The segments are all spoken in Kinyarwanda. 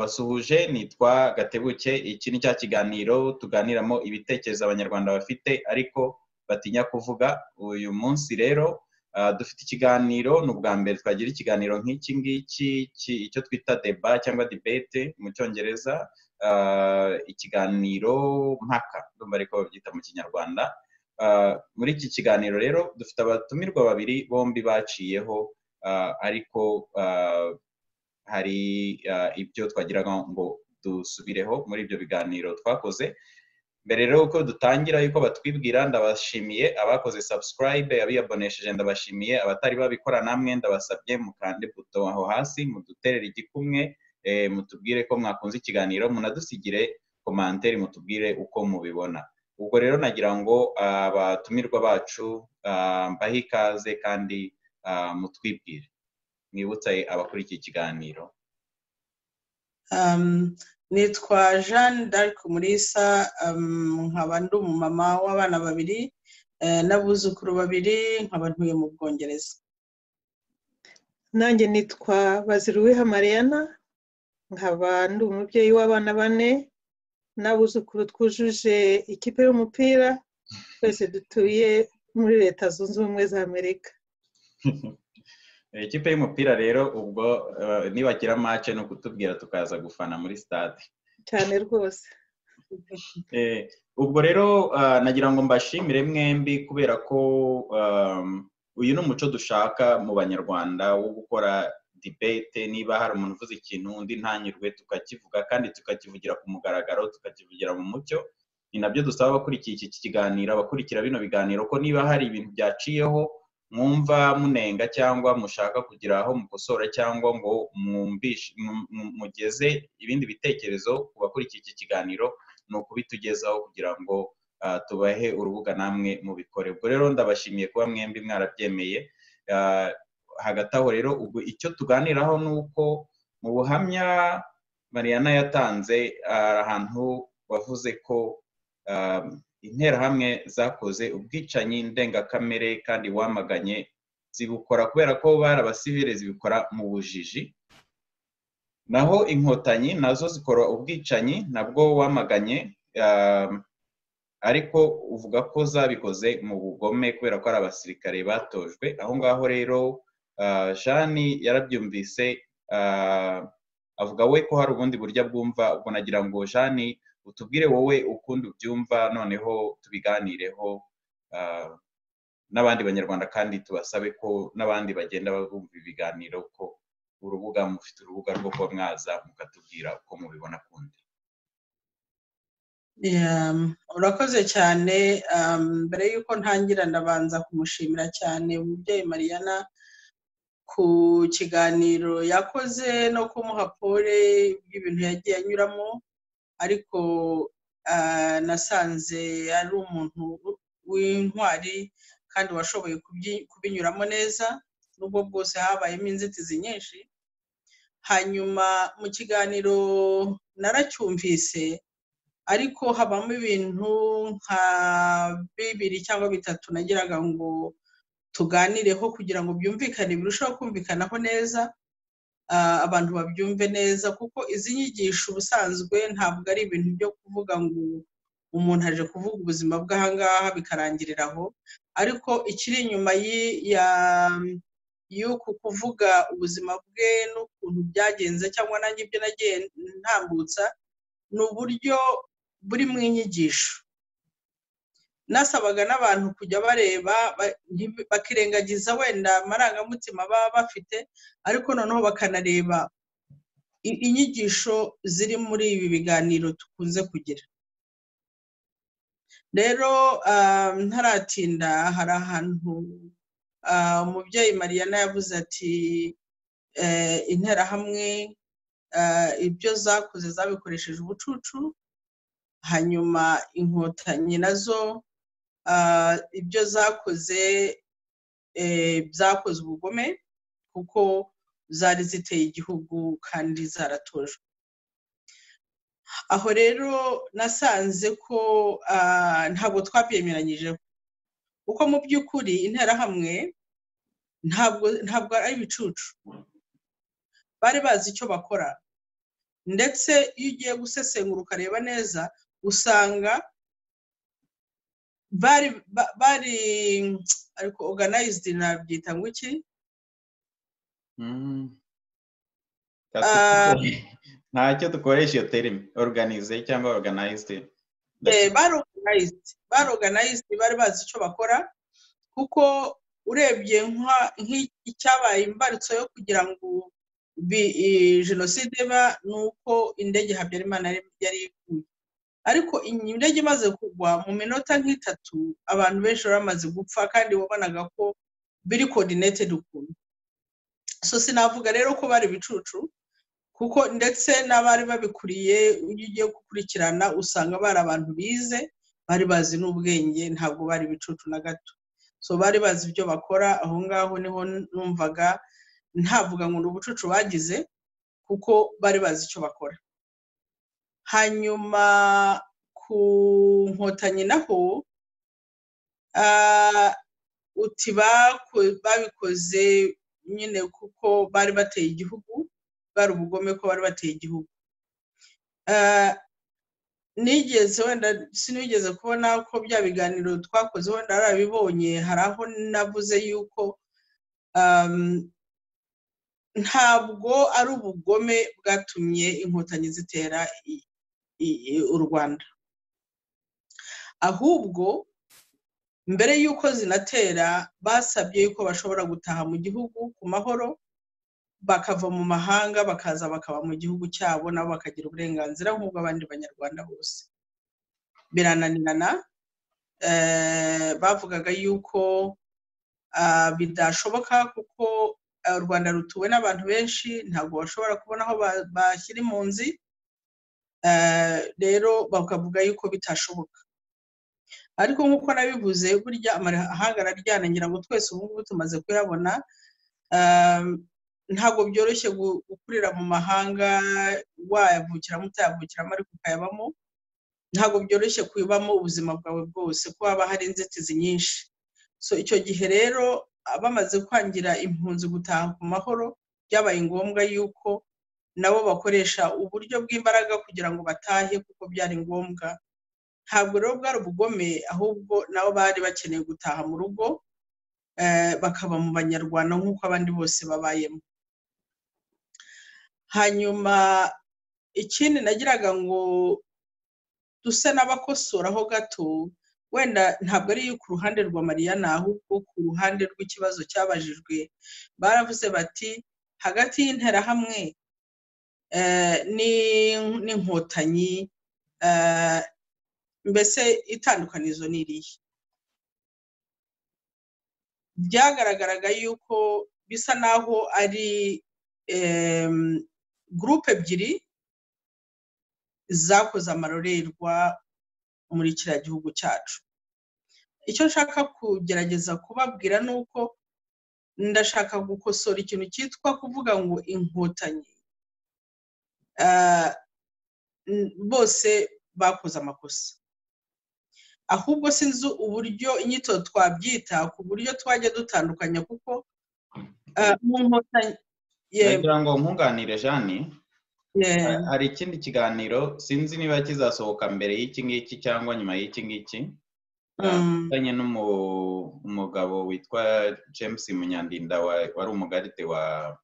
ndabasuhuje nitwa Gatebuke. Iki ni cya kiganiro tuganiramo ibitekerezo abanyarwanda bafite ariko batinya kuvuga. Uyu munsi rero dufite ikiganiro, n'ubwa mbere twagira ikiganiro nk'iki ngiki, icyo twita débat cyangwa debate mu cyongereza, ikiganiro mpaka ndumva ariko babyita mu kinyarwanda. Muri iki kiganiro rero dufite abatumirwa babiri, bombi baciyeho, ariko hari ibyo twagiraga ngo dusubireho muri ibyo biganiro twakoze. Mbere rero uko dutangira yuko batwibwira, ndabashimiye abakoze subscribe, abiyabonesheje ndabashimiye, abatari babikora namwe ndabasabye mukande buto aho hasi, muduterere igikumwe, mutubwire ko mwakunze ikiganiro, munadusigire commentaire mutubwire uko mubibona. Ubwo rero nagira ngo abatumirwa bacu mbahe ikaze kandi mutwibwire, mwibutse abakurikiye ikiganiro. Nitwa Jeanne Umulisa, nkaba ndi umumama w'abana babiri n'abuzukuru babiri, nkaba ntuye mu Bwongereza. Nanjye nitwa Baziruwiha Marianne, nkaba ndi umubyeyi w'abana 4 n'abuzukuru twujuje ikipe y'umupira, twese dutuye muri Leta Zunze Ubumwe za Amerika. Ikipe y'umupira rero ubwo nibagira match no kutubwira tukaza gufana muri stade cyane rwose. Ubwo rero nagira ngo mbashimire mwembi kubera ko uyu ni umuco dushaka mu banyarwanda wo gukora debate. Niba hari umuntu uvuze ikintu undi ntanyurwe, tukakivuga kandi tukakivugira ku mugaragaro, tukakivugira mu mucyo. Ni nabyo dusaba abakurikiye iki kiganiro, abakurikira bino biganiro, ko niba hari ibintu byaciyeho mwumva munenga cyangwa mushaka kugira aho mukosora cyangwa ngo mugeze ibindi bitekerezo ku bakurikiye iki kiganiro, ni ukubitugezaho kugira ngo tubahe urubuga namwe mubikore. Ubwo rero ndabashimiye kuba mwembi mwarabyemeye. Hagati aho rero ubwo icyo tuganiraho ni uko mu buhamya Marianne yatanze ahantu wavuze ko Interahamwe zakoze ubwicanyi ndengakamere kandi wamaganye zibukora kubera ko bari abasivile, zibikora mu bujiji. Naho inkotanyi nazo zikora ubwicanyi nabwo wamaganye, ariko uvuga ko zabikoze mu bugome kubera ko ari abasirikare batojwe. Aho ngaho rero Jeanne yarabyumvise, avuga we ko hari ubundi buryo bwumva. Ubwo nagira ngo Jeanne utubwire wowe ukundi ubyumva, noneho tubiganireho n'abandi banyarwanda, kandi tubasabe ko n'abandi bagenda bumva ibiganiro ko urubuga mufite urubuga rwo kuba mwaza mukatubwira uko mubibona kundi. Urakoze cyane. Mbere yuko ntangira ndabanza kumushimira cyane umubyeyi Marianne ku kiganiro yakoze no kumuha pole y'ibintu yagiye anyuramo, ariko nasanze ari umuntu w'intwari kandi washoboye kubinyuramo neza, nubwo bwose habayemo inzitizi nyinshi. Hanyuma mu kiganiro naracyumvise, ariko habamo ibintu nka 2 cyangwa 3 nagiraga ngo tuganireho kugira ngo byumvikane, birushaho kumvikanaho neza, abantu babyumve neza, kuko izi nyigisho ubusanzwe ntabwo ari ibintu byo kuvuga ngo umuntu aje kuvuga ubuzima bw'ahangaha bikarangirira aho, ariko ikiri inyuma y'uku kuvuga ubuzima bwe n'ukuntu byagenze cyangwa nanjye ibyo nagiye ntambutsa, ni uburyo buri mu inyigisho. Nasabaga n'abantu kujya bareba bakirengagiza wenda amarangamutima baba bafite, ariko noneho bakanareba inyigisho ziri muri ibi biganiro tukunze kugira. Rero ntaratinda, hari ahantu umubyeyi Marianne yavuze ati Interahamwe ibyo zakoze zabikoresheje ubucucu, hanyuma inkotanyi nazo ibyo zakoze byakoze ubugome kuko zari ziteye igihugu kandi zaratojwe. Aho rero nasanze ko ntabwo twabyemeranyijeho, kuko mu by'ukuri Interahamwe ntabwo ari ibicucu, bari bazi icyo bakora. ndetse iyo ugiye gusesengura ukareba neza usanga bari ariko organized nabyita ngo iki ntacyo dukoresha iyo terime organize cyangwa organized bari bazi icyo bakora kuko urebye nk'icyabaye imbarutso yo kugira ngo jenoside ba nuko indege Habyarimana yari iguye ariko indege imaze kugwa mu minota nk'itatu abantu benshi bamaze gupfa kandi wabonaga ko biri coordinated ukuntu so sinavuga rero ko bari bicucu kuko ndetse n'abari babikuriye ugiye gukurikirana usanga bari abantu bize bari bazi n'ubwenge ntabwo bari bicucu na gato so bari bazi ibyo bakora aho ngaho niho numvaga ntavuga ngo ubucucu bagize kuko bari bazi icyo bakora hanyuma ku nkotanyi naho uti babikoze nyine kuko bari bateye igihugu bari ubugome ko bari bateye igihugu sinigeze kubona ko bya biganiro twakoze wenda arabibonye hari aho navuze yuko ntabwo ari ubugome bwatumye inkotanyi zitera u Rwanda ahubwo mbere yuko zinatera basabye yuko bashobora gutaha mu gihugu ku mahoro bakava mu mahanga bakaza bakaba mu gihugu cyabo nabo bakagira uburenganzira nk'ubwo abandi banyarwanda bose birananirana bavugaga yuko bidashoboka kuko u Rwanda rutuwe n'abantu benshi ntabwo bashobora kubona aho bashyira impunzi rero bakavuga yuko bitashoboka ariko nk'uko nabivuze burya amahanga araryana ngira ngo twese ubu ngubu tumaze kuyabona ntabwo byoroshye gukurira mu mahanga wayavukiramo utayavukiramo ariko ukayabamo ntabwo byoroshye kubamo ubuzima bwawe bwose ko haba hari inzitizi nyinshi so icyo gihe rero bamaze kwangira impunzi gutaha ku mahoro byabaye ngombwa yuko nabo bakoresha uburyo bw'imbaraga kugira ngo batahe kuko byari ngombwa ntabwo rero bwari ubugome ahubwo nabo bari bakeneye gutaha mu rugo bakaba mu banyarwanda nk'uko abandi bose babayemo hanyuma ikindi nagiraga ngo duse n'abakosoraho gato wenda ntabwo ari ku ruhande rwa Marianne ahubwo ku ruhande rw'ikibazo cyabajijwe baravuze bati hagati y'Interahamwe n'inkotanyi mbese itandukanizo n'irihe byagaragaraga yuko bisa naho ari groupe ebyiri zakoze amarorerwa muri kiriya gihugu cyacu icyo nshaka kugerageza kubabwira ni uko ndashaka gukosora ikintu cyitwa kuvuga ngo inkotanyi bose bakoze amakosa ahubwo sinzi uburyo inyito twabyita ku buryo twajya dutandukanya kuko mu nkotanyi ndagira ngo nkunganire Jeanne hari ikindi kiganiro sinzi niba kizasohoka mbere y'iki ngiki cyangwa nyuma y'iki ngiki tanye n'umugabo witwa James Munyandinda wari umugarite wa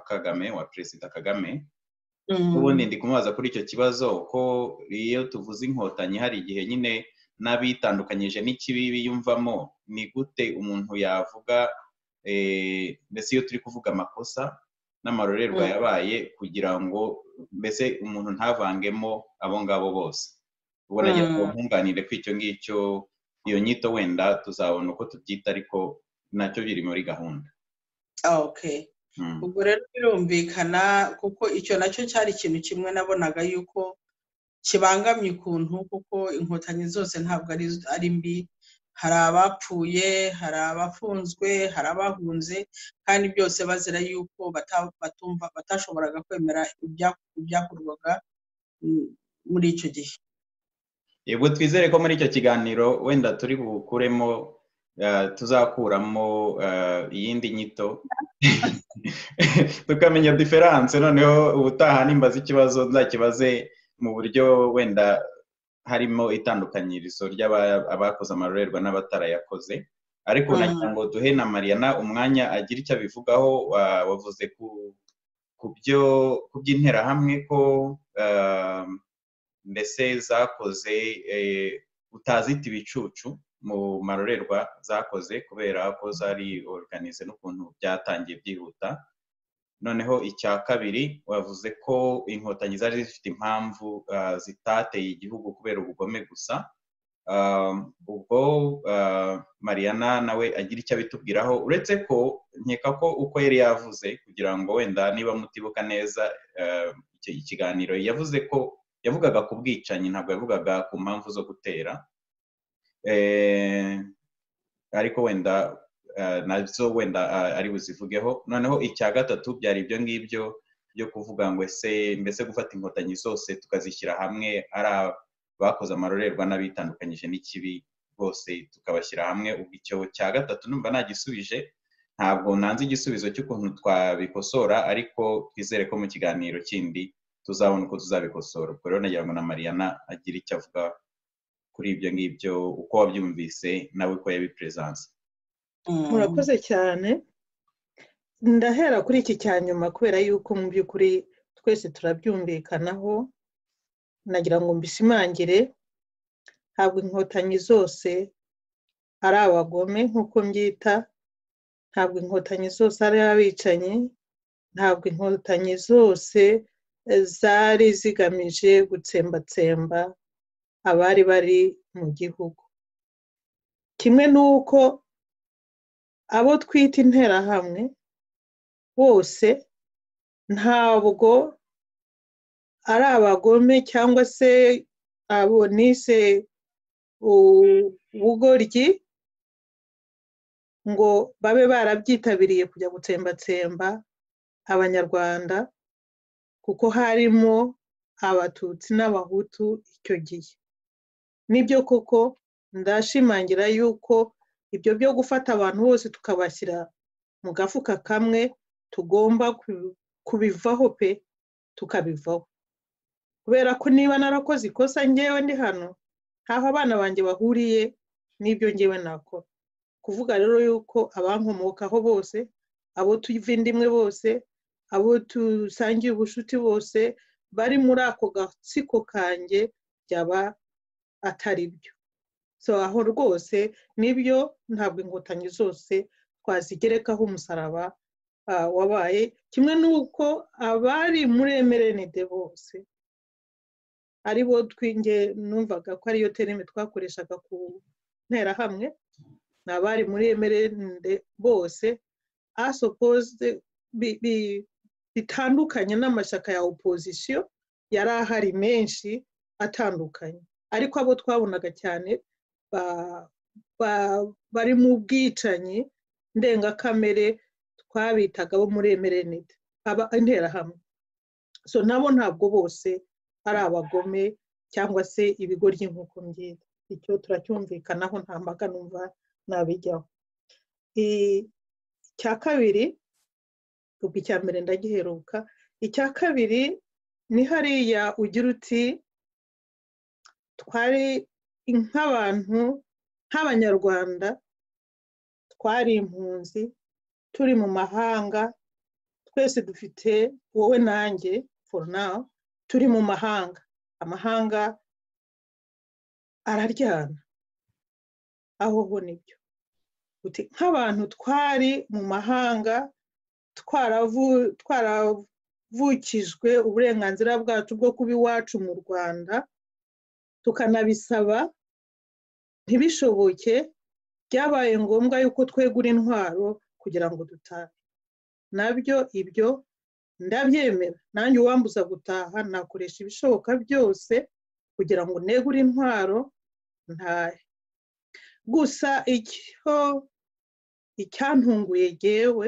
Kagame wa Perezida Kagame ubundi ndi kumubaza kuri icyo kibazo ko iyo tuvuze inkotanyi hari igihe nyine n'abitandukanyije n'ikibi biyumvamo ni gute umuntu yavuga mbese iyo turi kuvuga amakosa n'amarorerwa yabaye kugira ngo mbese umuntu ntavangemo abo ngabo bose ubona ko nkunganire ko icyo ngicyo iyo nyito wenda tuzabona uko tubyita ariko nacyo biri muri gahunda okay ubwo rero birumvikana kuko icyo nacyo cyari ikintu kimwe nabonaga yuko kibangamye ukuntu kuko inkotanyi zose ntabwo ari mbi hari abapfuye hari abafunzwe hari abahunze kandi byose bazira yuko batashoboraga kwemera ibyakorwaga muri icyo gihe yego twizere ko muri icyo kiganiro wenda turi bukuremo tuzakuramo iyindi nyito tukamenya diferanse, noneho ubutaha nimbaza ikibazo nzakibaze mu buryo wenda harimo itandukanyirizo ry'abakoze amarorerwa n'abatarayakoze. Ariko nagira ngo duhe na Mariana umwanya agira icyo abivugaho. Wavuze ku by'interahamwe ko mbese zakoze utazita ibicucu mu marorerwa zakoze kubera ko zari organize n'ukuntu byatangiye byihuta. Noneho icya kabiri wavuze ko inkotanyi zari zifite impamvu zitateye igihugu kubera ubugome gusa. Ubwo Mariana nawe agira icyo abitubwiraho, uretse ko nkeka ko uko yari yavuze, kugira ngo wenda niba mutibuka neza ikiganiro, yavuze ko yavugaga ku bwicanyi, ntabwo yavugaga ku mpamvu zo gutera. Ariko wenda nazo wenda ari buzivugeho. Noneho icya gatatu byari ibyo ngibyo byo kuvuga ngo mbese gufata inkotanyi zose tukazishyira hamwe, ari bakoze amarorerwa n'abitandukanyije n'ikibi bose tukabashyira hamwe. Ubwo icyo cya gatatu numva nagisubije, ntabwo nanze igisubizo cy'ukuntu twabikosora, ariko twizere ko mu kiganiro kindi tuzabona uko tuzabikosora. Ubwo rero nagira ngo na Mariana agira icyo avuga kuri ibyo ngibyo, uko wabyumvise nawe ko yabipresanse. Murakoze cyane. Ndahera kuri iki cya nyuma kubera yuko mu by'ukuri twese turabyumvikanaho. Nagira ngo mbishimangire, ntabwo inkotanyi zose ari abagome nk'uko mbyita, ntabwo inkotanyi zose ari abicanyi, ntabwo inkotanyi zose zari zigamije gutsembatsemba abari bari mu gihugu. Kimwe n'uko abo twita interahamwe bose ntabwo ari abagome cyangwa se abo nise ubugoryi ngo babe barabyitabiriye kujya gutsembatsemba abanyarwanda, kuko harimo abatutsi n'abahutu icyo gihe. Nibyo koko ndashimangira yuko ibyo byo gufata abantu bose tukabashyira mu gafuka kamwe tugomba kubivaho pe, tukabivaho. Kubera ko niba narakoze ikosa ngewe ndi hano, ntaho abana banjye bahuriye n'ibyo ngewe nakora. Kuvuga rero yuko abankomokaho bose, abo tuva indimwe bose, abo tusangiye ubushuti bose bari muri ako gatsiko kanjye, byaba atari byo. So aho rwose nibyo, ntabwo inkotanyi zose twazigerekaho umusaraba wabaye. Kimwe n'uko abari muri emerenide bose ari bo twinge numvaga ko ariyo terime twakoreshaga ku nterahamwe, n'abari muri emerenide bose, supposed bitandukanye n'amashyaka ya opposition yari ahari menshi atandukanye, ariko abo twabonaga cyane bari mu bwicanyi ndengakamere twabitaga bo muri emerenide, interahamwe. So nabo ntabwo bose ari abagome cyangwa se ibigoryi nk'uko mbyita. Icyo turacyumvikanaho, nta mbaga numva nabijyaho. Icya kabiri, ubwo icya mbere ndagiheruka, icya kabiri ni hariya ugira uti twari nk'abantu nk'abanyarwanda, twari impunzi, turi mu mahanga, twese dufite, wowe nanjye for now turi mu mahanga. Amahanga araryana, aho ho nibyo. Nk'abantu twari mu mahanga, twaravukijwe uburenganzira bwacu bwo kuba iwacu mu Rwanda, tukanabisaba ntibishoboke, byabaye ngombwa yuko twegura intwaro kugira ngo dutahe. Nabyo ibyo ndabyemera, nanjye uwambuza gutaha nakoresha ibishoboka byose kugira ngo negure intwaro ntahe. Gusa icyantunguye jyewe,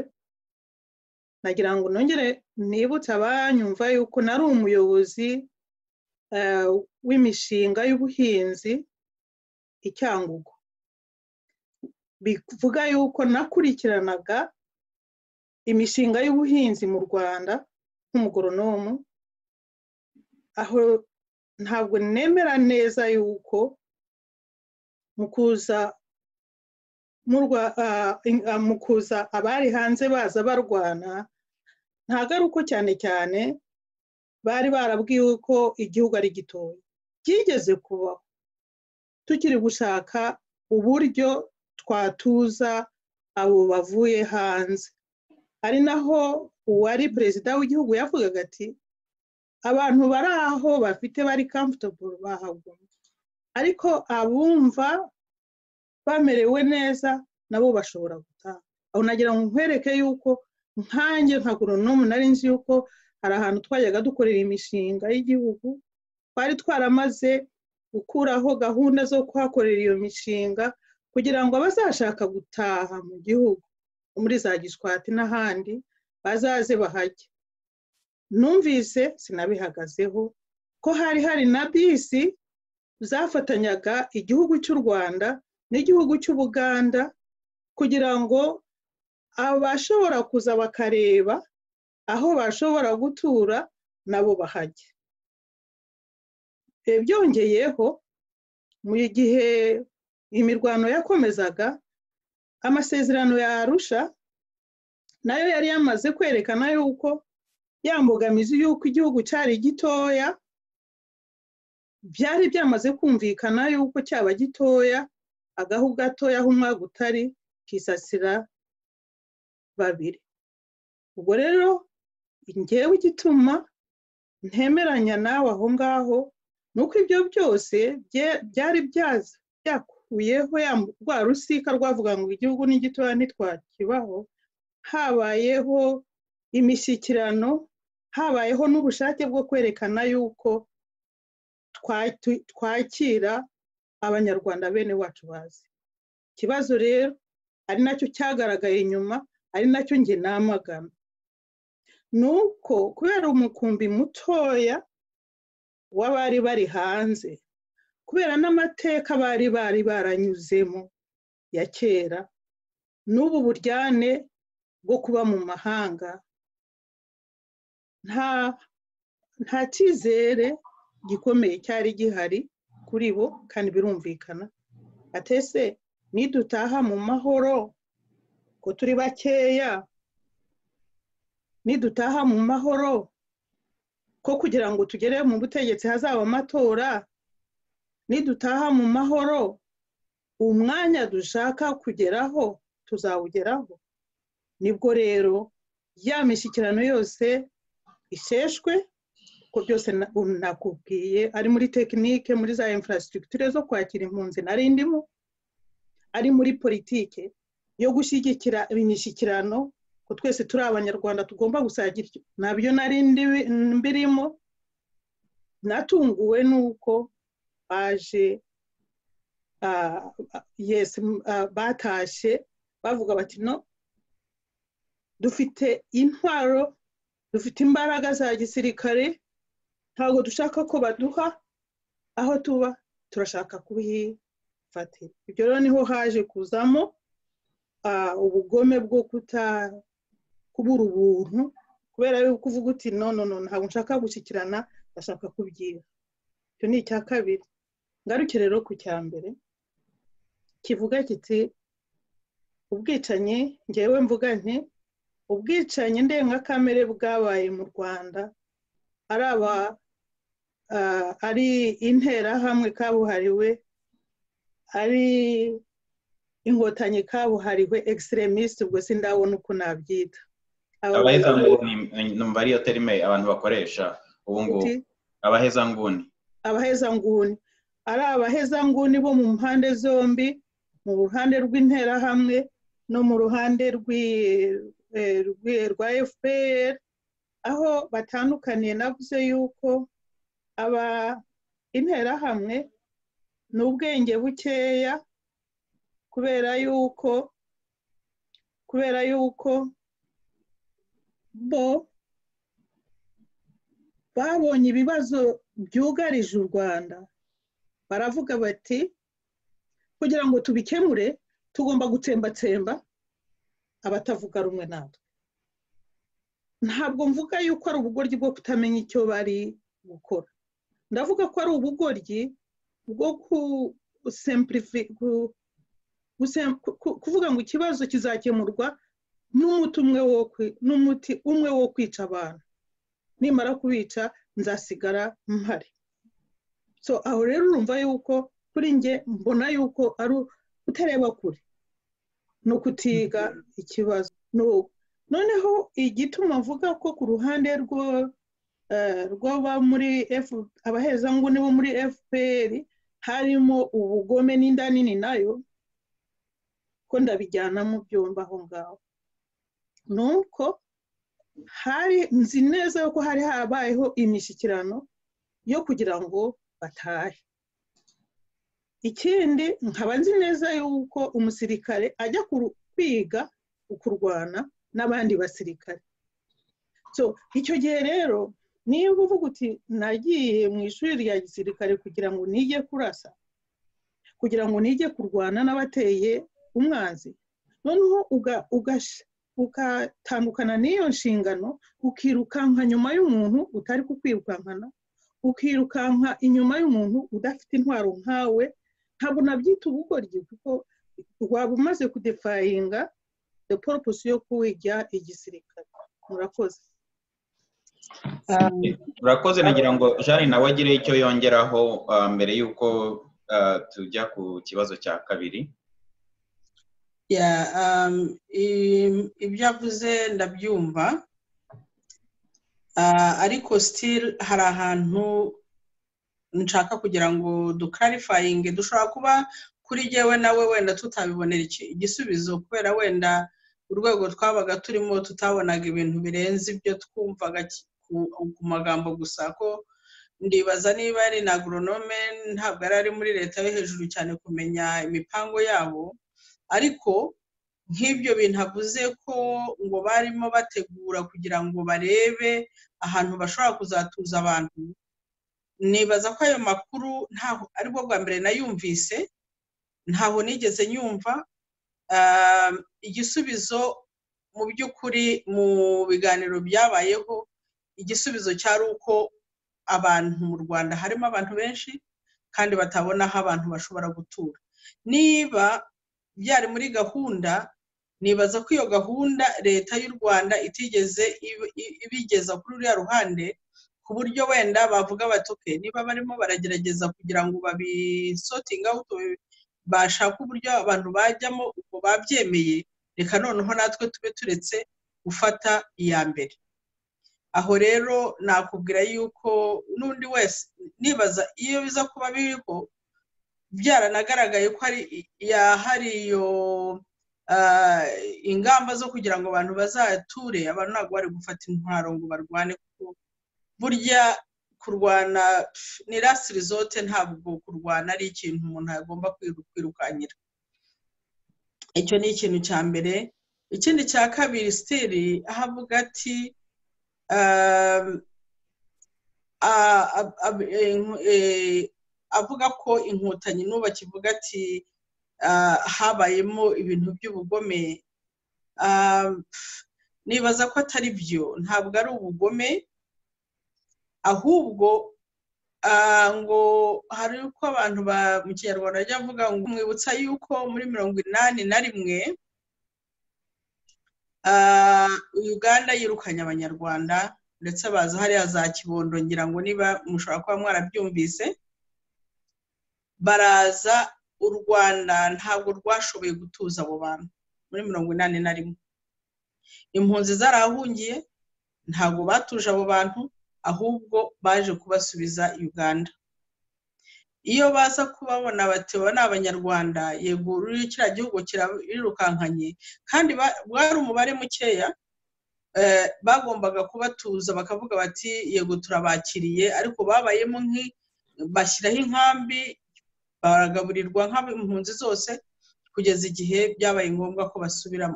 nagira ngo nongere nibutse abanyumva yuko nari umuyobozi w'imishinga y'ubuhinzi i Cyangugu. bivuga yuko nakurikiranaga imishinga y'ubuhinzi mu Rwanda nk'umugoronomu, aho ntabwo nemera neza yuko mu kuza abari hanze baza barwana, ntabwo ari uko cyane cyane bari barabwiwe ko igihugu ari gitoya. Byigeze kubaho tukiri gushaka uburyo twatuza abo bavuye hanze, ari naho uwari perezida w'igihugu yavugaga ati abantu bari aho bafite bari comfortable bahaguma, ariko abumva bamerewe neza nabo bashobora gutaha. Aho nagira ngo nkwereke yuko nkanjye nka agronome nari nzi yuko hari ahantu twajyaga dukorera imishinga y'igihugu, twari twaramaze gukuraho gahunda zo kuhakorera iyo mishinga kugira ngo abazashaka gutaha mu gihugu muri za Gishwati n'ahandi bazaze bahajye. Numvise sinabihagazeho ko hari na bisi zafatanyaga igihugu cy'u Rwanda n'igihugu cy'Ubuganda kugira ngo abashobora kuza bakareba aho bashobora gutura nabo bahajye. Byongeyeho mu gihe imirwano yakomezaga, amasezerano ya Arusha nayo yari yamaze kwerekana yuko yambogamizi yuko igihugu cyari gitoya, byari byamaze kumvikana yuko cyaba gitoya, agahu gatoya aho umwaga utari kisasira babiri. Ubwo rero njyewe igituma ntemeranya nawe aho ngaho nuko ibyo byose byari byakuyeho rwa rusika rwavuga ngo igihugu ni gitoya ntitwakibaho. Habayeho imishyikirano, habayeho n'ubushake bwo kwerekana yuko twakira abanyarwanda bene wacu bazi. Ikibazo rero ari nacyo cyagaragaye inyuma, ari nacyo nge namagana, nuko kubera umukumbi mutoya w'abari bari hanze, kubera n'amateka bari baranyuzemo ya kera, n'ubu buryane bwo kuba mu mahanga, nta cyizere gikomeye cyari gihari kuri bo. Kandi birumvikana atese nidutaha mu mahoro ko turi bakeya, nidutaha mu mahoro ko kugira ngo tugere mu butegetsi hazaba amatora, nidutaha mu mahoro umwanya dushaka kugeraho tuzawugeraho. Nibwo rero ya mishyikirano yose isheshwe, ko byose nakubwiye, ari muri tekinike, muri za infrastructure zo kwakira impunzi nari ndimo, ari muri politike yo gushyigikira imishyikirano ko twese turi abanyarwanda tugomba gusagira, nabyo nari mbirimo. Natunguwe nuko baje batashe bavuga bati no, dufite intwaro, dufite imbaraga za gisirikare, ntabwo dushaka ko baduha aho tuba, turashaka kuhifatira. Ibyo rero niho haje kuzamo ubugome bwo kubura ubuntu, kubera yuko uvuga uti no ntabwo nshaka gushyikirana, ndashaka kubyiga. Icyo ni icya kabiri. Ngaruke rero ku cya mbere kivuga kiti ubwicanyi. Ngewe mvuga nti ubwicanyi ndengakamere bwabaye mu Rwanda, ari interahamwe kabuhariwe, ari ingotanyi kabuhariwe, extremiste, ubwo sindabona uko nabyita. Abahezanguni numva ariyo terime abantu bakoresha ubu ngubu. Abahezanguni ari abahezanguni bo mu mpande zombi, mu ruhande rw'interahamwe no mu ruhande rwa FPR, aho batandukaniye. Navuze yuko interahamwe n'ubwenge bukeya, kubera yuko bo babonye ibibazo byugarije u Rwanda, baravuga bati kugira ngo tubikemure tugomba gutsembatsemba abatavuga rumwe natwe. Ntabwo mvuga yuko ari ubugoryi bwo kutamenya icyo bari gukora, ndavuga ko ari ubugoryi bwo kuvuga ngo ikibazo kizakemurwa n'umuti umwe wo kwica abantu, nimara kubica nzasigara mpari. So aho rero urumva yuko kuri nge mbona yuko ari utareba kure no kutiga ikibazo. Noneho igituma mvuga ko ku ruhande rw'aba muri abahezanguni bo muri FPR harimo ubugome n'inda nini nayo, ko ndabijyana mu byomba aho ngaho, nuko nzi neza yuko hari habayeho imishyikirano yo kugira ngo batahe. Ikindi nkaba nzi neza yuko umusirikare ajya kwiga kurwana n'abandi basirikare. So icyo gihe rero niba uvuga uti nagiye mu ishuri rya gisirikare kugira ngo nige kurasa, kugira ngo nige kurwana n'abateye umwanzi, noneho ugatandukana n'iyo nshingano ukirukanka nyuma y'umuntu utari kukwirukankana, ukirukanka inyuma y'umuntu udafite intwaro nkawe, ntabwo nabyita ubugoryi kuko waba umaze kudefayinga the purpose yo kwiga igisirikare. Murakoze. Urakoze, nagira ngo Jeanne nawe agire icyo yongeraho mbere y'uko tujya ku kibazo cya kabiri. Ibyo avuze ndabyumva, ariko still hari ahantu nshaka kugira ngo duclarifying. Dushobora kuba kuri jewe nawe wenda tutabibonera igisubizo kubera wenda urwego twabaga turimo tutabonaga ibintu birenze ibyo twumvaga ku magambo gusa. Ko ndibaza niba ari na agronome ntabwo ari muri leta yo hejuru cyane kumenya imipango yabo, ariko nk'ibyo bintu avuze ko ngo barimo bategura kugira ngo barebe ahantu bashobora kuzatuza abantu, nibaza ko ayo makuru ntaho aribwo bwa mbere nayumvise, ntaho nigeze nyumva. Igisubizo mu by'ukuri mu biganiro byabayeho, igisubizo cyari uko abantu mu Rwanda harimo abantu benshi kandi batabona aho abantu bashobora gutura. Niba byari muri gahunda, nibaza ko iyo gahunda leta y'u Rwanda itigeze ibigeza kuri uriya ruhande, ku buryo wenda bavuga bati okay, niba barimo baragerageza kugira ngo babisorting out, bashaka uburyo abantu bajyamo uko babyemeye, reka noneho natwe tube turetse gufata iya mbere. Aho rero nakubwira yuko n'undi wese nibaza iyo biza kuba biriho byaranagaragaye ko hari iyo ingamba zo kugira ngo abantu bazature, abantu ntabwo bari gufata intwaro ngo barwane, kuko burya kurwana ni last resort, ntabwo kurwana ari ikintu umuntu agomba kwirukanyira. Icyo ni ikintu cya mbere. Ikindi cya kabiri still ahavuga ati avuga ko inkotanyi n'ubu kivuga ati habayemo ibintu by'ubugome. Nibaza ko atari byo, ntabwo ari ubugome, ahubwo ngo hari uko abantu mu Kinyarwanda bajya bavuga ngo mwibutsa yuko muri 1981 Uganda yirukanye abanyarwanda, ndetse baza hariya za Kibondo, ngira ngo niba mushobora kuba mwarabyumvise, baraza. U Rwanda ntabwo rwashoboye gutuza abo bantu muri 1981. Impunzi zarahungiye, ntabwo batuje abo bantu, ahubwo baje kubasubiza Uganda. Iyo baza kubabona bati aba ni abanyarwanda, yego kiriya gihugu kirirukankanye, kandi bwari umubare mukeya, bagombaga kubatuza bakavuga bati yego turabakiriye, ariko babayemo bashyiraho inkambi, baragaburirwa nk'impunzi zose kugeza igihe byabaye ngombwa ko basubira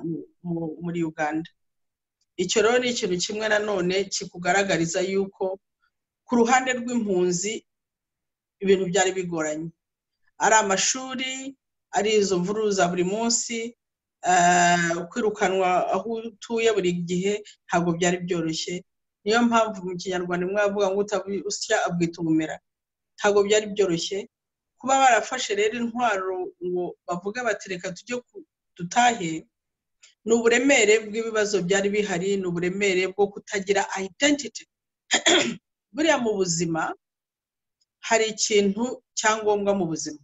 muri Uganda. Icyo rero ni ikintu kimwe nanone kikugaragariza yuko ku ruhande rw'impunzi ibintu byari bigoranye. Ari amashuri, ari izo mvururu za buri munsi, kwirukanwa aho utuye buri gihe ntabwo byari byoroshye. Niyo mpamvu mu kinyarwanda mwavuga ngo usya abwita ubumera, ntabwo byari byoroshye. Kuba barafashe rero intwaro ngo bavuga bati reka tujye dutahe, ni uburemere bw'ibibazo byari bihari, ni uburemere bwo kutagira identity. Buriya mu buzima hari ikintu cyangombwa mu buzima.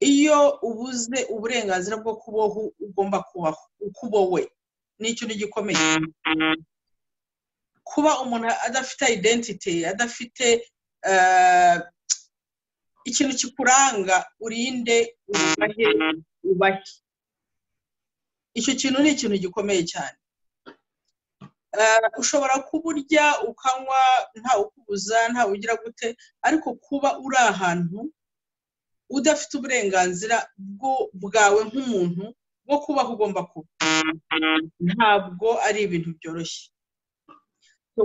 Iyo ubuze uburenganzira bwo kubaho ugomba kubaho uko ubowe, ni ikintu gikomeye. Kuba umuntu adafite identity, adafite ikintu kikuranga, urinde ubahe, icyo kintu ni ikintu gikomeye cyane. Ushobora kuburya ukanywa ntawe ukubuza, ntawe ugira gute, ariko kuba uri ahantu udafite uburenganzira bwawe nk'umuntu bwo kubaho ugomba kuba, ntabwo ari ibintu byoroshye.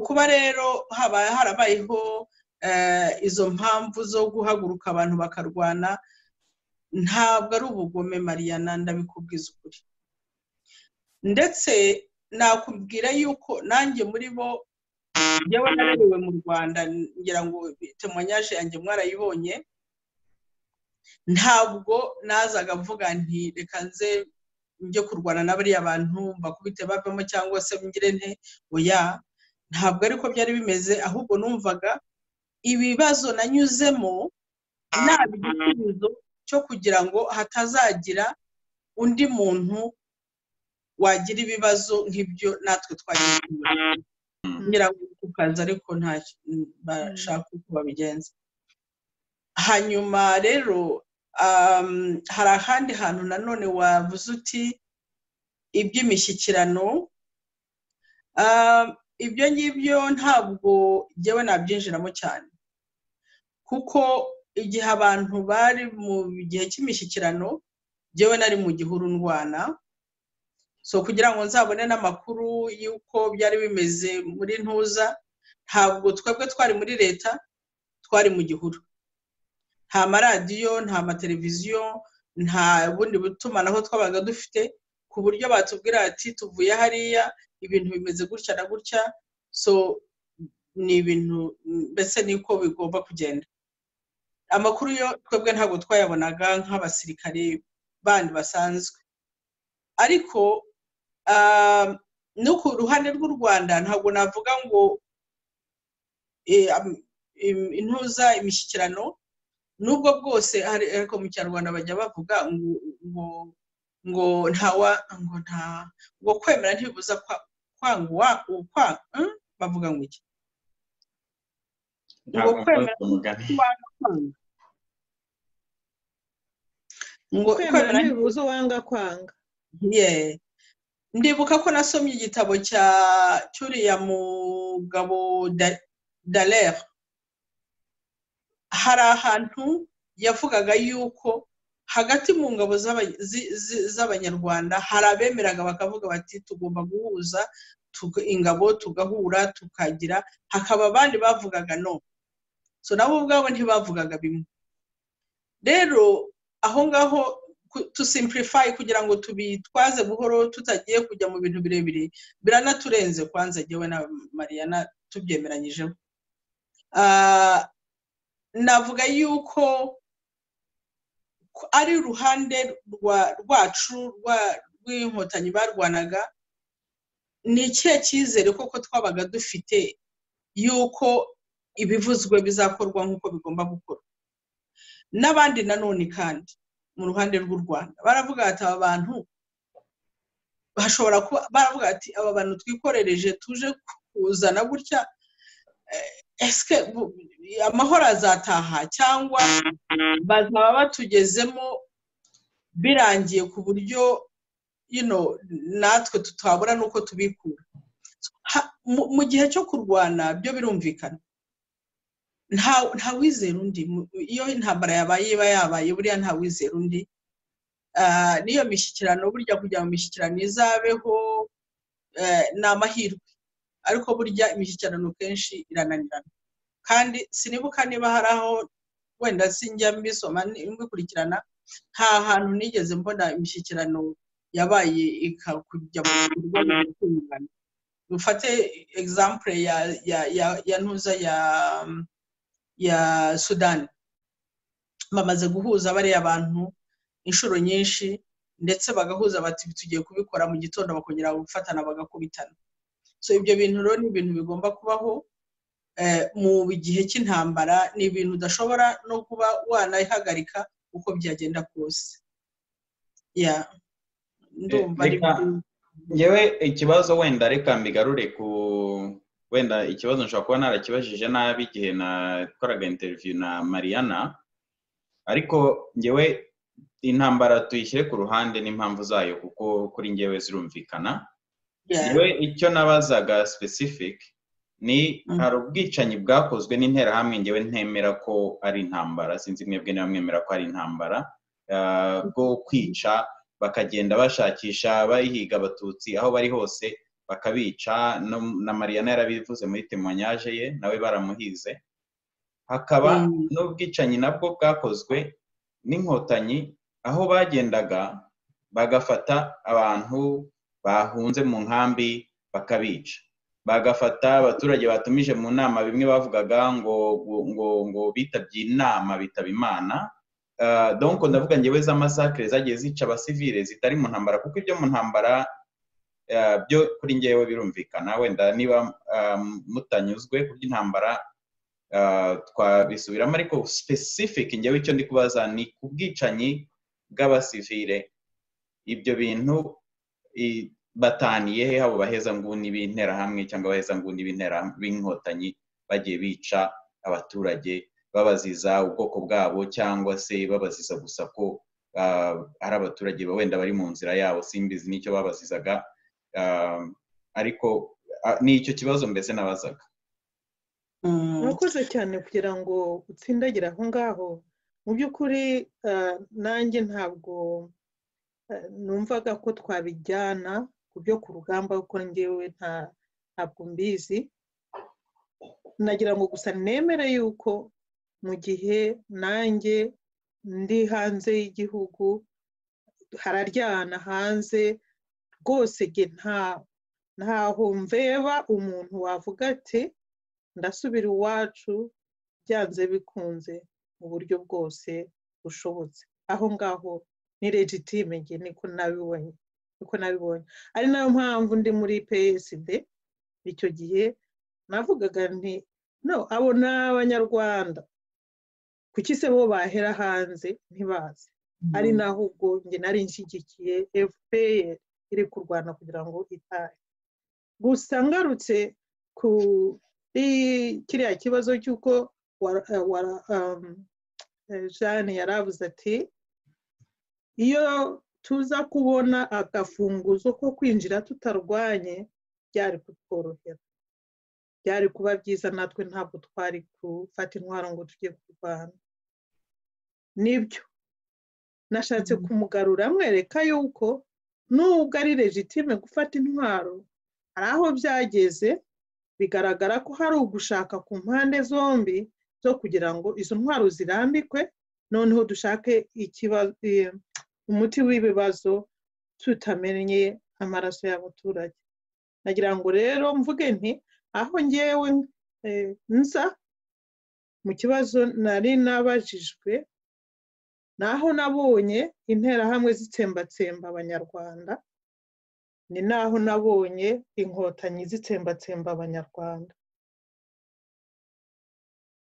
Kuba rero harabayeho izo mpamvu zo guhaguruka abantu bakarwana, ntabwo ari ubugome Marianne, ndabikubwiza ukuri. Ndetse nakubwira yuko nanjye muri bo yewe narerewe mu Rwanda, ngira ngo témoignage yanjye mwarayibonye. Ntabwo nazaga mvuga nti reka nze njye kurwana n'abariya bantu bakubite bavamo cyangwa se ngire nte, oya, ntabwo ariko byari bimeze. Ahubwo numvaga ibibazo nanyuzemo nabi igisubizo cyo kugira ngo hatazagira undi muntu wagira ibibazo nk'ibyo natwe twagize ngira ngo kukaza, ariko nta bashaka uko babigenza. Hanyuma rero hari ahandi hantu nanone wavuze uti iby'imishyikirano. Ibyo ngibyo ntabwo njyewe nabyinjiramo cyane, kuko igihe abantu bari mu gihe cy'imishyikirano njyewe nari mu gihuru ndwana. So kugira ngo nzabone n'amakuru y'uko byari bimeze muri ntuza, ntabwo twebwe twari muri leta, twari mu gihuru. Nta maradiyo, nta mateleviziyo, nta bundi butumanaho twabaga dufite, ku buryo batubwira ati tuvuye hariya ibintu bimeze gutya na gutya. So ni ibintu mbese niko bigomba kugenda. Amakuru yo twebwe ntabwo twayabonaga nk'abasirikare bandi basanzwe. Ariko no ku ruhande rw'u Rwanda ntabwo navuga ngo intuza imishyikirano, nubwo bwose ariko mu Kinyarwanda bajya bavuga ngo kwemera ntibibuza kwangwa, bavuga ngo iki, ngo kwemera ntibibuza uwanga kwanga. Ndibuka ko nasomye igitabo cy'uriya mugabo Dallaire. Hari ahantu yavugaga yuko hagati mu ngabo z'abanyarwanda hari abemeraga bakavuga bati tugomba guhuza ingabo tugahura tukagira, hakaba abandi bavugaga no. So nabo ubwabo ntibavugaga bimwe. Rero aho ngaho to simplify kugira ngo tubitwaze buhoro tutagiye kujya mu bintu birebire, biranaturenze kwanza jyewe na Marianne tubyemeranyijeho. Navuga yuko ari uruhande rwacu rw'inkotanyi barwanaga, ni ikihe cyizere koko twabaga dufite yuko ibivuzwe bizakorwa nk'uko bigomba gukorwa. N'abandi nanone kandi mu ruhande rw'u Rwanda baravuga ati aba bantu bashobora kuba baravuga ati aba bantu twikorereje tuje kuzana gutya, eske amahoro azataha cyangwa bazaba batugezemo birangiye ku buryo natwe tutabura nuko tubikura. Mu gihe cyo kurwana byo birumvikana, nta wizera undi. Iyo intambara yabaye iba yabaye, buriya nta wizera undi. Niyo mishyikirano burya kugira ngo imishyikirano izabeho ni amahirwe, ariko burya imishyikirano kenshi irananirana. Kandi sinibuka niba hari aho wenda sinjya mbisoma mbikurikirana nta hantu nigeze mbona imishyikirano yabaye ikakujya mu bikorwa bitungana. Dufate example ya ntuza ya Sudan, bamaze guhuza bariya abantu inshuro nyinshi ndetse bagahuza bati tugiye kubikora mu gitondo bakongera gufatana bagakubitana. So ibyo bintu rero ni ibintu bigomba kubaho mu gihe cy'intambara, ni ibintu udashobora no kuba wanayihagarika uko byagenda kose. Ndumva ngewe ikibazo wenda reka mbigarure ku wenda ikibazo nshobora kuba narakibajije nabi igihe nakoraga interview na Marianne, ariko ngewe intambara tuyishyire ku ruhande n'impamvu zayo kuko kuri ngewe zirumvikana. Ngewe icyo nabazaga specific ni hari ubwicanyi bwakozwe n'interahamwe ngewe ntemera ko ari intambara, sinzi mwebwe niba mwemera ko ari intambara, bwo kwica bakagenda bashakisha bahiga abatutsi aho bari hose bakabica, na Marianne yarabivuze muri témoignage ye nawe baramuhize. Hakaba n'ubwicanyi nabwo bwakozwe n'inkotanyi aho bagendaga bagafata abantu bahunze mu nkambi bakabica, bagafata abaturage batumije mu nama, bimwe bavugaga ngo bitabye inama bitaba Imana. Donc ndavuga ngewe za massacre zagiye zica abasivile zitari mu ntambara, kuko ibyo mu ntambara byo kuri ngewe birumvikana, wenda niba mutanyuzwe ku by'intambara twabisubiramo, ariko specific ngewe icyo ndi kubaza ni ku bwicanyi bw'abasivile. Ibyo bintu bataniye he abo bahezanguni b'interahamwe cyangwa abahezanguni b'inkotanyi bagiye bica abaturage babaziza ubwoko bwabo cyangwa se babaziza gusa ko ari abaturage wenda bari mu nzira yabo, simbizi n'icyo babazizaga, ariko n'icyo kibazo mbese nabazaga. Murakoze cyane kugira ngo utsindagire aho ngaho. Mu by'ukuri nanjye ntabwo numvaga ko twabijyana ku byo ku rugamba kuko ngewe ntabwo mbizi. Nagira ngo gusa nemere yuko mu gihe nanjye ndi hanze y'igihugu hararyana hanze rwose, ntaho mveba umuntu wavuga ati ndasubira iwacu byanze bikunze mu buryo bwose bushobotse. Aho ngaho ni legitime, nge niko nabibonye. Ari nayo mpamvu ndi muri PSD icyo gihe navugaga nti no, abo ni Abanyarwanda, kuki se bo bahera hanze ntibaze? Ari naho ubwo nge nari nshyigikiye FPR iri kurwana kugira ngo itahe. Gusa ngarutse ku kiriya kibazo cy'uko Jeanne yaravuze ati iyo tuza kubona agafunguzo ko kwinjira tutarwanye byari kutworohera, byari kuba byiza, natwe ntabwo twari gufata intwaro ngo tujye kurwana. Nibyo nashatse kumugarura mwereka yuko nubwo ari legitime gufata intwaro, hari aho byageze bigaragara ko hari ugushaka ku mpande zombi zo kugira ngo izo ntwaro zirambikwe, noneho dushake umuti w'ibibazo tutamenye amaraso y'abaturage. Nagira ngo rero mvuge nti aho ngewe nza mu kibazo nari nabajijwe, naho nabonye interahamwe zitsembatsemba Abanyarwanda, ni naho nabonye inkotanyi zitsembatsemba Abanyarwanda.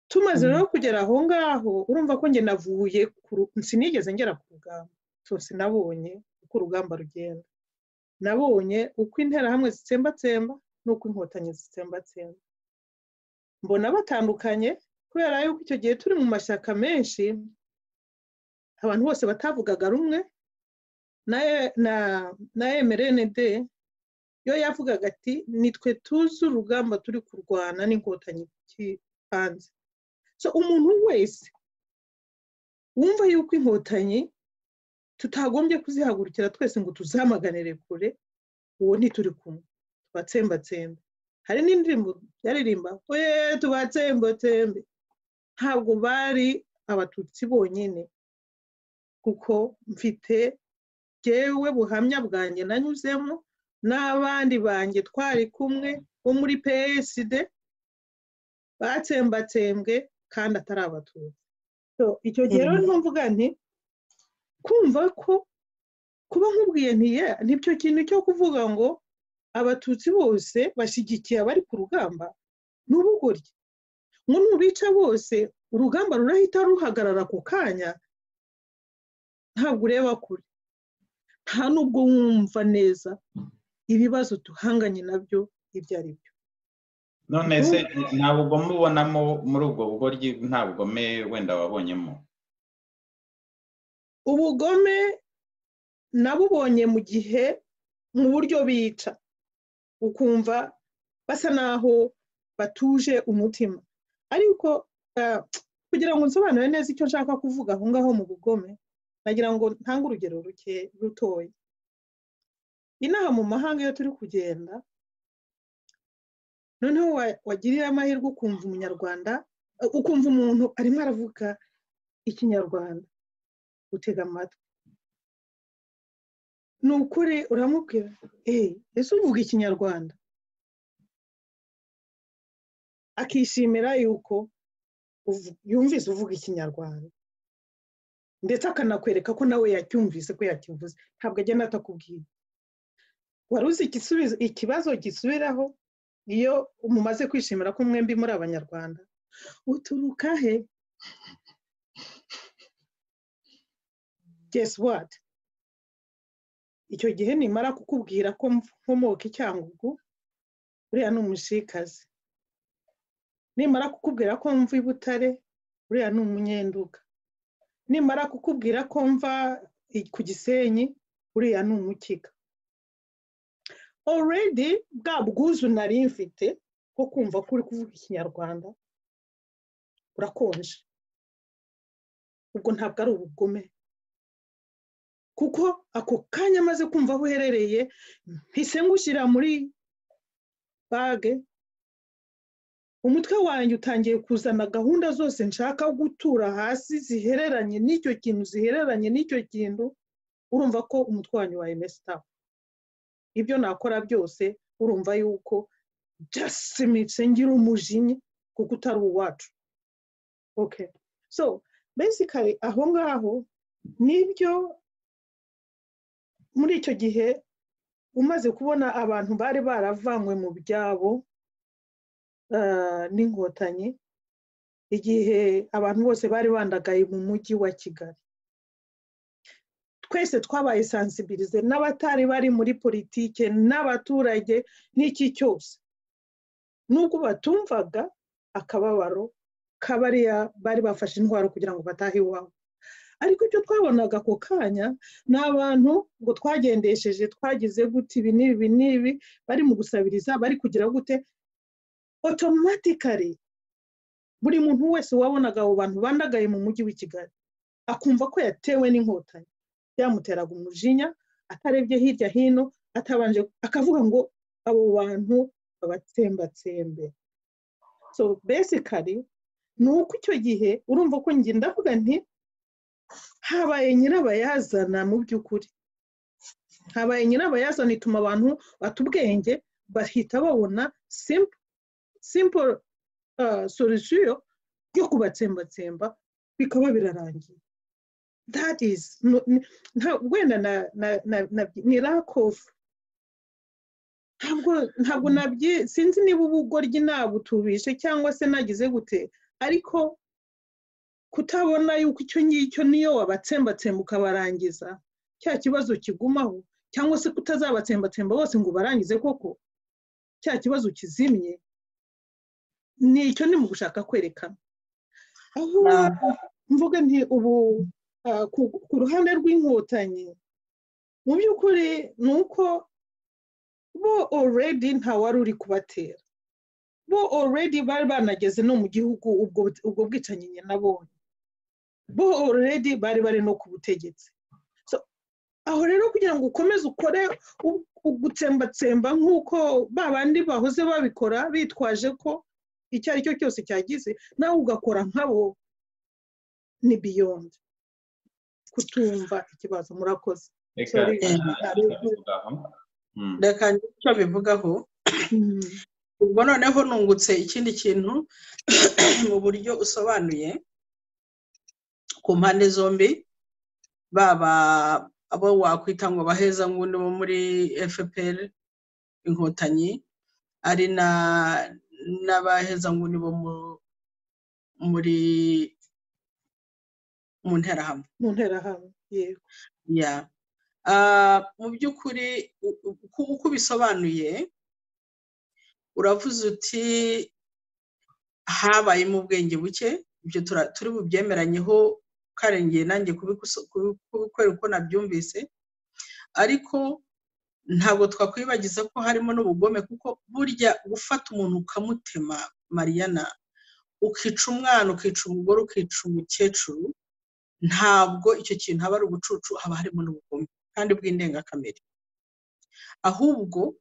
Tumaze rero kugera aho ngaho, urumva ko nge navuye sinigeze ngera ku rugamba, sinabonye uko urugamba rugenda. Nabonye uko interahamwe zitsembatsemba n'uko inkotanyi zitsembatsemba. Mbona batandukanye kubera yuko icyo gihe turi mu mashyaka menshi, abantu bose batavugaga rumwe. Na MRND yo yavugaga ati nitwe tuzi urugamba turi kurwana n'inkotanyi hanze. So umuntu wese wumva yuko inkotanyi tutagombye kuzihagurukira twese ngo tuzamaganire kure, uwo ntituri kumwe, tubatsembatsembe. Hari n'indirimbo yaririmba oye tubatsembatsembe. Ntabwo bari abatutsi bonyine, kuko mfite jewe buhamya bwanjye nanyuzemo n'abandi banjye twari kumwe bo muri PSD batsembatsembwe kandi atari abatutsi. So icyo gihe rero mvuga nti kumva ko kuba nkubwiye ntibyo kintu cyo kuvuga ngo abatutsi bose bashyigikiye abari ku rugamba n'ubugoryi, ngo nubica bose urugamba rurahita ruhagarara ku kanya, ntabwo ureba kure, nta nubwo wumva neza ibibazo tuhanganye nabyo ibyo ari byo. None se nta bugome ubonamo muri ubwo bugoryi, nta bugome wenda wabonyemo? Ubugome nabubonye mu gihe mu buryo bica, ukumva basa naho batuje umutima, ariko kugira ngo nsobanure neza icyo nshaka kuvuga aho ngaho mu bugome, nagira ngo ntange urugero rutoya. Inaha mu mahanga iyo turi kugenda, noneho wagiriye amahirwe ukumva umunyarwanda, ukumva umuntu arimo aravuga ikinyarwanda, utega amatwi, ni ukuri uramubwira ese uvuga ikinyarwanda, akishimira yuko yumvise uvuga ikinyarwanda, ndetse akanakwereka ko nawe yacyumvise ko yakivuze, ntabwo agenda atakubwira. Wari uzi ikibazo gisubiraho iyo mumaze kwishimira ko mwembi muri abanyarwanda, uturuka he? Guess what? Icyo gihe nimara kukubwira ko nkomoka Icyangugu, uriya ni umushikazi. Nimara kukubwira ko mva i Butare, uriya ni umunyenduga. Nimara kukubwira ko mva ku Gisenyi, uriya ni umukiga. Already bwa bwuzu nari mfite ko kumva ko uri kuvuga ikinyarwanda urakonje. Ubwo ntabwo ari ubugome, kuko ako kanya maze kumva aho uherereye mpise ngushyira muri bage, umutwe wanjye utangiye kuzana gahunda zose nshaka gutura hasi zihereranye n'icyo kintu, urumva ko umutwe wanjye wawe messed up. Ibyo nakora byose urumva yuko just ngira umujinya kuko utari uwacu. Okay, so basically aho ngaho nibyo. Muri icyo gihe umaze kubona abantu bari baravanywe mu byabo n'inkotanyi, igihe abantu bose bari bandagaye mu mujyi wa Kigali, twese twabaye sensibilize, n'abatari bari muri politike n'abaturage n'iki cyose, nubwo batumvaga akababaro kabariya bari bafashe intwaro kugira ngo batahe iwabo. Ariko icyo twabonaga ako kanya ni abantu ngo twagendesheje, twagize gute ibi n'ibi, bari mu gusabiriza, bari kugira gute, automatically buri muntu wese wabonaga abo bantu bandagaye mu mujyi w'i Kigali akumva ko yatewe n'inkotanyi, byamuteraga umujinya, atarebye hirya hino, atabanje akavuga ngo abo bantu babatsembatsembe. So basically nuko icyo gihe urumva ko njye ndavuga nti habaye nyirabayazana, mu by'ukuri habaye nyirabayazana ituma abantu batubwenge bahita babona simple solution yo kubatsembatsemba bikaba birarangiye. That is wenda ni lack of, ntabwo sinzi niba ubugoryi nabutubishe cyangwa se nagize gute, ariko kutabona yuko icyo ngicyo niyo wabatsembatsemba ukabarangiza cya kibazo kigumaho, cyangwa se kutazabatsembatsemba bose ngo barangize koko cya kibazo kizimye, nicyo ni mu gushaka kwerekana. Aho mvuga nti ubu ku ruhande rw'inkotanyi mu by'ukuri ni uko bo already nta wari uri kubatera, bo already bari banageze no mu gihugu ubwo bwicanyi nabonye, bo already bari no ku butegetsi. So aho rero kugira ngo ukomeze ukore ugutsembatsemba nk'uko babandi bahoze babikora bitwaje ko icyo ari cyo cyose cyagize, nawe ugakora nkabo, ni beyond kutumva ikibazo. Murakoze. reka icyo bivugaho ubwo noneho nungutse ikindi kintu mu buryo usobanuye ku mpande zombi, baba abo wakwita ngo baheza nguni bo muri FPR inkotanyi, ari n'abaheza nguni bo muri mu nterahamwe. Yego. Yeah. Mu by'ukuri uko bisobanuye uravuze uti habayemo ubwenge buke, ibyo turi bubyemeranyeho karengeye nanjye kubikora uko nabyumvise, ariko ntabwo twakwibagiza ko harimo n'ubugome, kuko burya gufata umuntu ukamutema, Mariana, ukica umwana, ukica umugore, ukica umukecuru, ntabwo icyo kintu haba ari ubucucu, haba harimo n'ubugome kandi bw'indengakamere. Ahubwo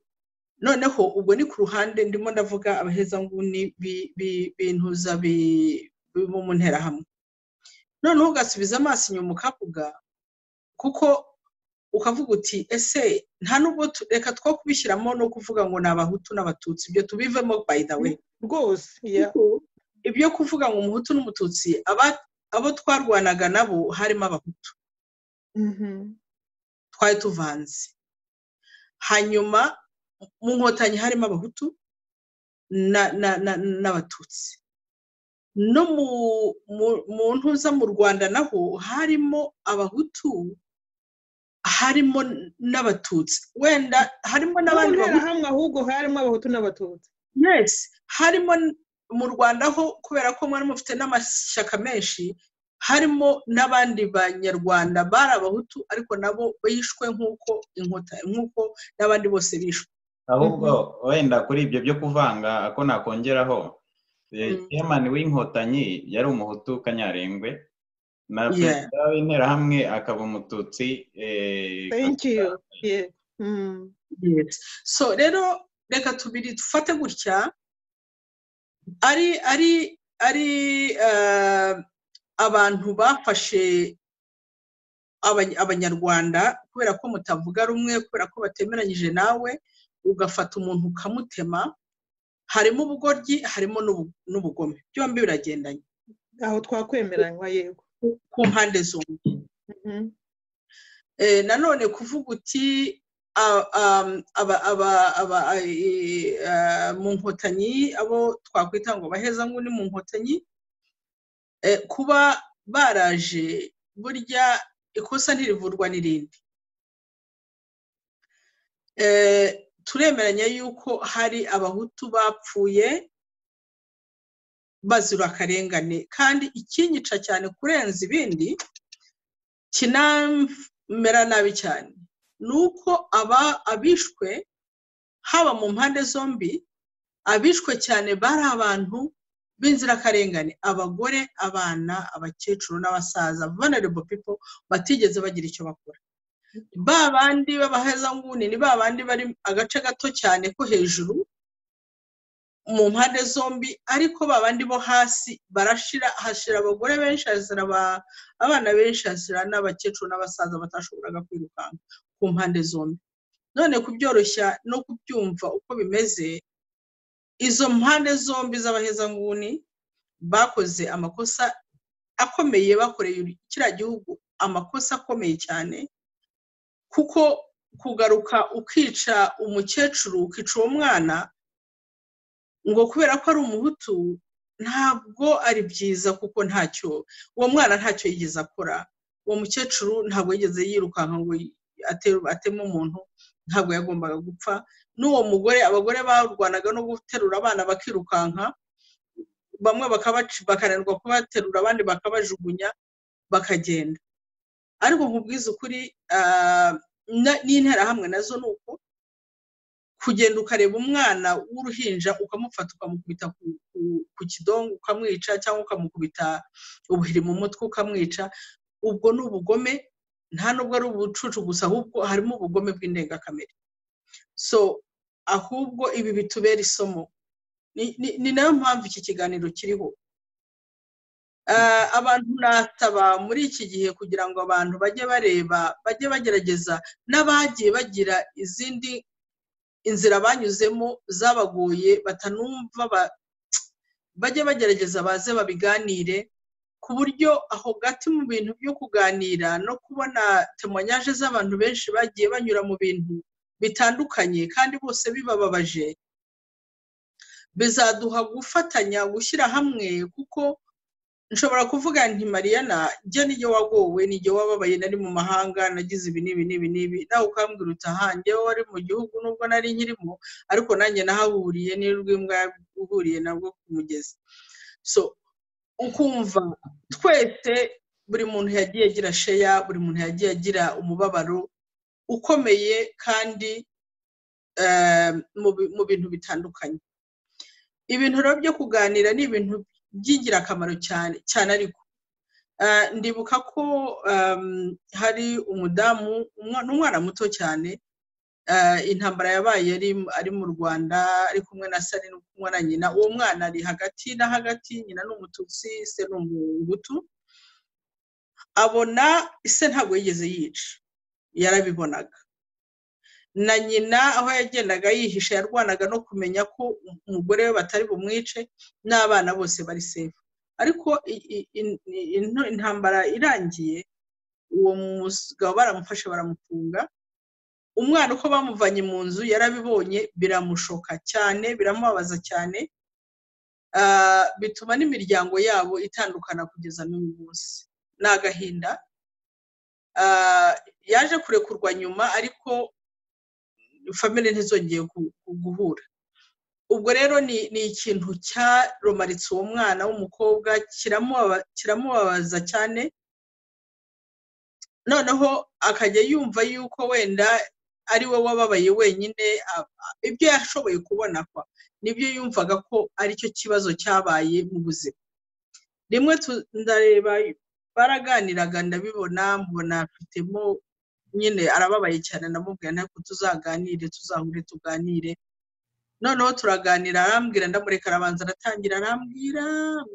noneho ubwo ni ku ruhande ndimo ndavuga abahezanguni bintuza bo mu nterahamwe. Noneho ugasubiza amaso inyuma ukavuga, kuko ukavuga uti ese nta nubwo reka two kubishyiramo no kuvuga ngo ni abahutu n'abatutsi, ibyo tubivemo by the way rwose. Ibyo kuvuga ngo umuhutu n'umututsi, abo twarwanaga nabo harimo abahutu, twari tuvanze. Hanyuma mu nkotanyi harimo abahutu n'abatutsi, no mu ntuza mu Rwanda naho harimo abahutu, harimo n'abatutsi, wenda harimo n'abandi bahutu, ahubwo harimo abahutu n'abatutsi. Yes, harimo mu Rwanda ho, kubera ko mwari mufite n'amashyaka menshi, harimo n'abandi banyarwanda bari abahutu, ariko nabo bishwe nk'uko n'abandi bose bishwe. Ahubwo wenda kuri ibyo byo kuvanga ako nakongeraho, chairman w'inkotanyi yari umuhutu Kanyarengwe, na perezida w'interahamwe akaba umututsi. Thank you. Yes. So rero reka tubiri dufate gutya, ari abantu bafashe abanyarwanda kubera ko mutavuga rumwe, kubera ko batemeranyije nawe, ugafata umuntu ukamutema. Harimo ubugoryi, harimo n'ubugome, byombi biragendanye. Aho twakwemeranywa, yego, ku mpande zombi. Nanone kuvuga uti mu nkotanyi, abo twakwita ngo baheza nguni mu nkotanyi, kuba baraje, burya ikosa ntirivurwa n'irindi. Turemeranya yuko hari abahutu bapfuye bazira akarengane, kandi ikinyica cyane kurenza ibindi, kinamera nabi cyane, nuko abishwe haba mu mpande zombi, abishwe cyane bari abantu b'inzirakarengane, abagore, abana, abakecuru n'abasaza, vulnerable people, batigeze bagira icyo bakora. Ba bandi b'abahezanguni ni ba bandi bari agace gato cyane ko hejuru mu mpande zombi, ariko ba bandi bo hasi barashira, hashira abagore benshi, hashira abana benshi, hashira n'abakecuru n'abasaza batashoboraga kwirukanka ku mpande zombi. None kubyoroshya no kubyumva uko bimeze, izo mpande zombi z'abahezanguni bakoze amakosa akomeye, bakoreye kiriya gihugu amakosa akomeye cyane, kuko kugaruka ukica umukecuru, ukica uwo mwana ngo kubera ko ari umuhutu, ntabwo ari byiza, kuko uwo mwana ntacyo yigeze akora. Uwo mukecuru ntabwo yigeze yirukanka ngo ateme umuntu, ntabwo yagombaga gupfa. N'uwo mugore, abagore barwanaga no guterura abana bakirukanka, bamwe bakananirwa kubaterura, abandi bakabajugunya bakagenda. Ariko nkubwiza ukuri, n'interahamwe nazo ni uko, kugenda ukareba umwana w'uruhinja ukamufata ukamukubita ku kidongo ukamwica, cyangwa ukamukubita ubuhiri mu mutwe ukamwica, ubwo ni ubugome. Nta nubwo ari ubucucu gusa, ahubwo harimo ubugome bw'indengakamere. So ahubwo ibi bitubera isomo, ni nayo mpamvu iki kiganiro kiriho, abantu nasaba muri iki gihe kugira ngo abantu bajye bareba, bajye bagerageza, n'abagiye bagira izindi inzira banyuzemo zabagoye batanumva, bajye bagerageza baze babiganire, ku buryo aho gati mu bintu byo kuganira no kubona témoignage z'abantu benshi bagiye banyura mu bintu bitandukanye kandi bose bibababaje, bizaduha gufatanya gushyira hamwe. Kuko nshobora kuvuga nti Mariana, njye nijye wagowe, nijye wababaye, nari mu mahanga, nagize ibi n'ibi n'ibi n'ibi, nawe ukambwira utahanjye wari mu gihugu nubwo nari nkirimo, ariko nanjye nahahuriye n'urw'imbwa uhuriye nabwo ku mugezi. So ukumva twese, buri muntu yagiye agira sheya, buri muntu yagiye agira umubabaro ukomeye kandi mu bintu bitandukanye. Ibintu rero byo kuganira ni ibintu by'ingirakamaro cyane cyane. Ariko ndibuka ko hari umudamu, umwana muto cyane, intambara yabaye ari mu Rwanda, ari kumwe na se, ari kumwe na nyina. Uwo mwana ari hagati na hagati, nyina n'umututsi, se n'umuhutu. Abona ise ntabwo yigeze yica, yarabibonaga. Na nyina aho yagendaga yihisha yarwanaga no kumenya ko umugore we batari bumwice, n'abana bose bari safe. Ariko intambara irangiye, uwo mugabo baramufashe baramufunga. Umwana uko bamuvanye mu nzu yarabibonye, biramushoka cyane, biramubabaza cyane, bituma n'imiryango yabo itandukana kugeza n'uyu munsi. Ni agahinda. Yaje kurekurwa nyuma, ariko famille ntizongeye guhura. Ubwo rero ni ikintu cyaromaritse uwo mwana w'umukobwa, kiramubabaza cyane. Noneho akajya yumva yuko wenda ari we wababaye wenyine, ibyo yashoboye kubona kwa nibyo yumvaga ko aricyo kibazo cyabaye mu buzima. Rimwe ndareba baraganiraga, ndabibona, mbona afitemo nyine arababaye cyane. Ndamubwira nako tuzaganire, tuzahure tuganire. Noneho turaganira, arambwira, ndamureka arabanza aratangira arambwira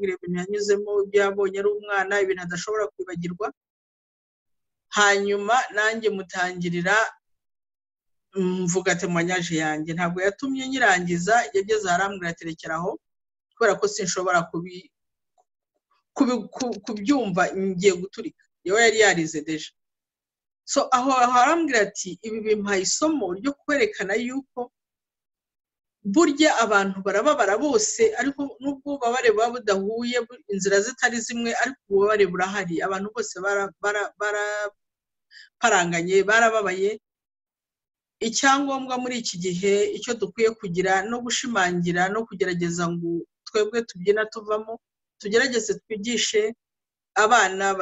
ibintu yanyuzemo, ibyo yabonye ari umwana, ibintu adashobora kwibagirwa. Hanyuma nanjye mutangirira mvuga témoignage yanjye. Ntabwo yatumye nyirangiza, yageze arambwira aterekeraho kubera ko sinshobora kubyumva, ngiye guturika. Yewe yari yarize deja. So aho arambwira ati ibi bimpaye isomo ryo kwerekana yuko burya abantu barababara bose, ariko nubwo ububabare buba budahuye, inzira zitari zimwe, ariko ububabare burahari. Abantu bose baraparanganye, barababaye. Icyangombwa muri iki gihe icyo dukwiye kugira no gushimangira no kugerageza ngo twebwe tubyina tuvamo, tugerageze twigishe abana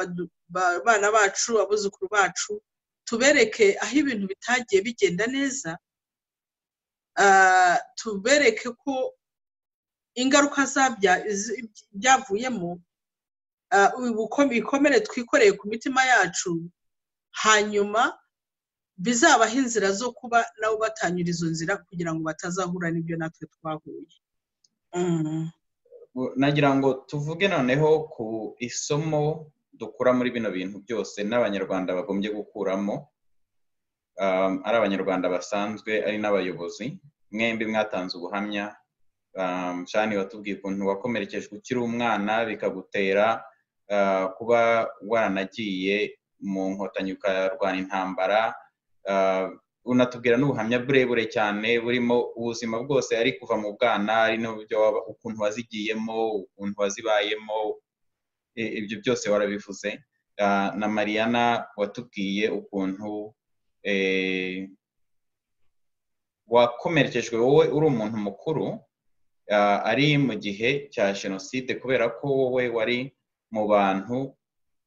bacu, abuzukuru bacu, tubereke aho ibintu bitagiye bigenda neza, tubereke ko ingaruka byavuyemo, ibikomere twikoreye ku mitima yacu, hanyuma bizabaho inzira zo kuba nabo batanyura izo nzira kugira ngo batazahura n'ibyo natwe twahuye. Nagira ngo tuvuge noneho ku isomo dukura muri bino bintu byose n'abanyarwanda bagombye gukuramo, ari abanyarwanda basanzwe ari n'abayobozi. Mwembi mwatanze ubuhamya. Jeanne watubwiye ukuntu wakomerekejwe ukiri umwana bikagutera kuba waranagiye mu nkotanyi ukarwana intambara. Unatubwira n'ubuhamya burebure cyane burimo ubuzima bwose ari kuva mu bwana, ari n'uburyo ukuntu wazigiyemo, ukuntu wazibayemo, ibyo byose warabivuze. Na Mariana watubwiye ukuntu wakomerekejwe wowe uri umuntu mukuru, ari mu gihe cya jenoside, kubera ko wowe wari mu bantu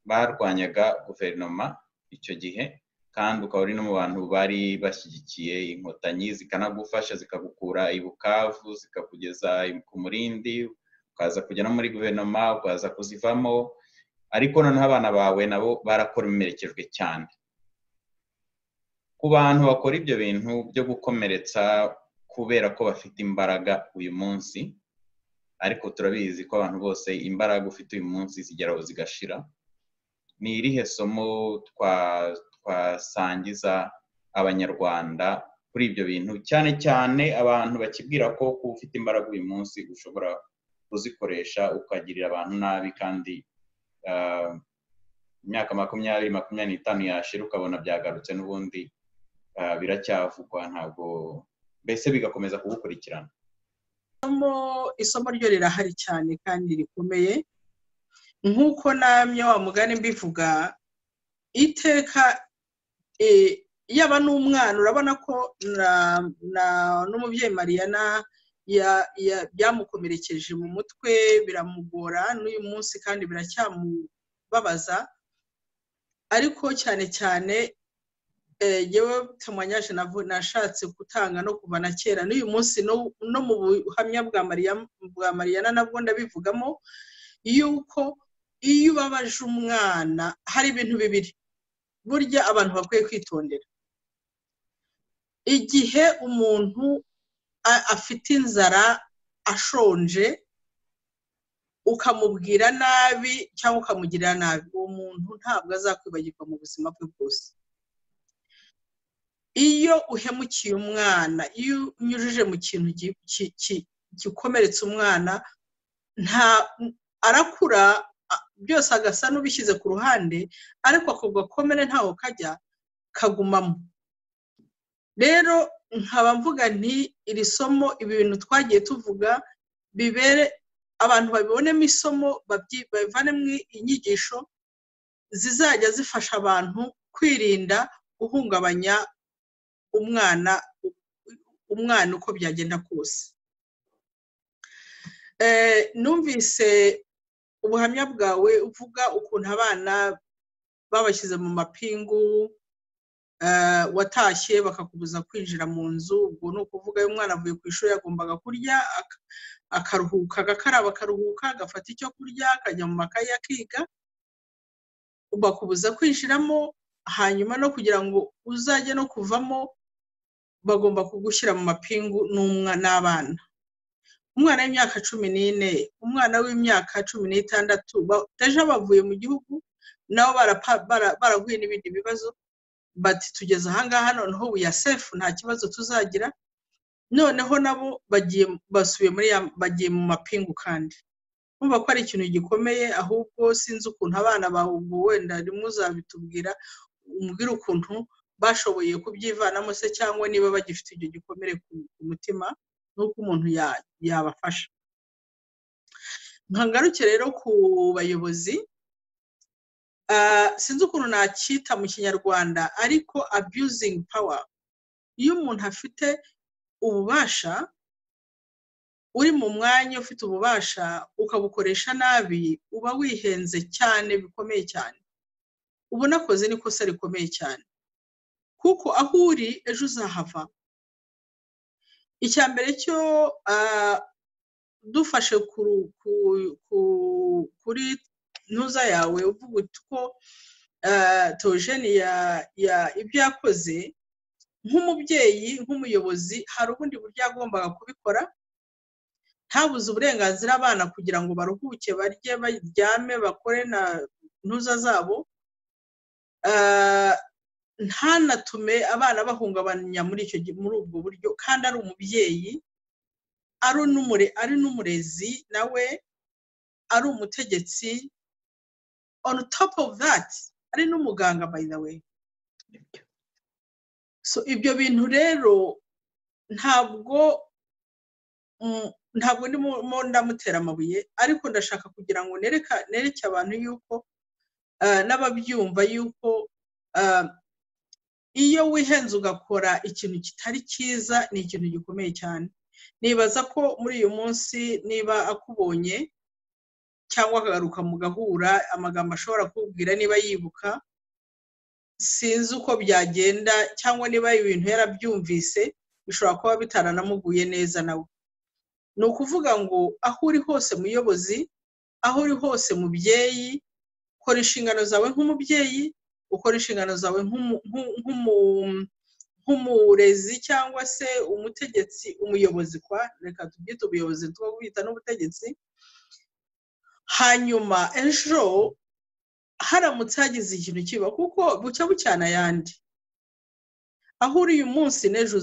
barwanyaga guverinoma icyo gihe, kandi ukaba uri no mu bantu bari bashyigikiye inkotanyi, zikanagufasha zikagukura i Bukavu zikakugeza ku Murindi, ukaza kujya no muri guverinoma, ukaza kuzivamo, ariko noneho abana bawe nabo barakomerekejwe cyane. Ku bantu bakora ibyo bintu byo gukomeretsa kubera ko bafite imbaraga uyu munsi, ariko turabizi ko abantu bose imbaraga ufite uyu munsi zigeraho zigashira. Ni irihe somo twasangiza abanyarwanda kuri ibyo bintu, cyane cyane abantu bakibwira ko kuba ufite imbaraga uyu munsi ushobora kuzikoresha ukagirira abantu nabi, kandi imyaka 20-25 yashira ukabona byagarutse n'ubundi biracyavugwa, ntabwo mbese bigakomeza kugukurikirana. Isomo ryo rirahari cyane kandi rikomeye, nk'uko namye wa mugani mbivuga, iteka yaba n'umwana urabona ko n'umubyeyi Mariana byamukomerekeje mu mutwe, biramugora n'uyu munsi kandi biracyamubabaza, ariko cyane cyane yewe tumwanyaje nashatse gutanga no kuva na kera n'uyu munsi no mu buhamya bwa Mariana nabwo ndabivugamo, yuko iyo ubabaje umwana hari ibintu bibiri burya abantu bakwiye kwitondera. Igihe umuntu afite inzara ashonje ukamubwira nabi cyangwa ukamugirira nabi, uwo muntu ntabwo azakwibagirwa mu buzima bwe bwose. Iyo uhemukiye umwana, iyo unyujije mu kintu gikomeretsa umwana, arakura byose agasa n'ubishyize ku ruhande, ariko ako gakomere ntaho kajya kagumamo. Rero nkaba mvuga nti iri somo, ibi bintu twagiye tuvuga bibere abantu babibonemo isomo, bavanemo inyigisho zizajya zifasha abantu kwirinda guhungabanya umwana uko byagenda kose. Numvise ubuhamya bwawe uvuga ukuntu abana babashyize mu mapingu, watashye bakakubuza kwinjira mu nzu. Ubwo ni ukuvuga iyo umwana avuye ku ishuri yagombaga kurya akaruhuka, agakaraba akaruhuka, agafata icyo kurya, akajya mu makayi akiga, bakubuza kwinjiramo, hanyuma no kugira ngo uzajye no kuvamo bagomba kugushyira mu mapingu n'abana. Umwana w'imyaka 14, umwana w'imyaka 16 deja bavuye mu gihugu, nabo baraguye n'ibindi bibazo, bati tugeze ahangaha noneho we are safe, nta kibazo tuzagira. Noneho nabo bagiye mu mapingu, kandi umva ko ari ikintu gikomeye. Ahubwo sinzi ukuntu abana bawe ubwo wenda rimwe uzabitubwira, umbwira ukuntu bashoboye kubyivanamo se, cyangwa niba bagifite icyo gikomere ku mutima, nuko umuntu yabafasha. Nkangaruke rero ku bayobozi, sinzi ukuntu nacyita mu Kinyarwanda, ariko abusing power. Iyo umuntu afite ububasha, uri mu mwanya ufite ububasha ukabukoresha nabi, uba wihenze cyane, bikomeye cyane. Ubu nakoze n'ikosa rikomeye cyane, kuko aho uri ejo uzahava. Icyambere cyo dufashe kuri ntuza yawe uvuga uko Jeanne ibyo yakoze nk'umubyeyi, nk'umuyobozi, hari ubundi buryo agombaga kubikora, ntabuze uburenganzira abana kugira ngo baruhuke, barye, baryame, bakore na ntuza zabo, ntanatume abana bahungabanya muri ubwo buryo, kandi ari umubyeyi, ari n'umurezi, nawe ari umutegetsi, on top of that ari n'umuganga, by the way. So ibyo bintu rero ntabwo ndimo ndamutera amabuye, ariko ndashaka kugira ngo nereke abantu yuko n'ababyumva yuko iyo wihenze ugakora ikintu kitari cyiza ni ikintu gikomeye cyane. Nibaza ko muri uyu munsi niba akubonye cyangwa akagaruka mu gahura, amagambo ashobora kubwira niba yibuka, sinzi uko byagenda, cyangwa niba ibintu yarabyumvise bishobora kuba bitaranamuguye neza nawe. Ni ukuvuga ngo aho uri hose muyobozi, aho uri hose mubyeyi, kora inshingano zawe nk'umubyeyi, ukora inshingano zawe nk'umurezi cyangwa se umutegetsi, umuyobozi reka tubyite ubuyobozi twabwita n'ubutegetsi. Hanyuma ejo haramutse hagize ikintu kiba, kuko bucya bucyana ayandi, aho uri uyu munsi n'ejo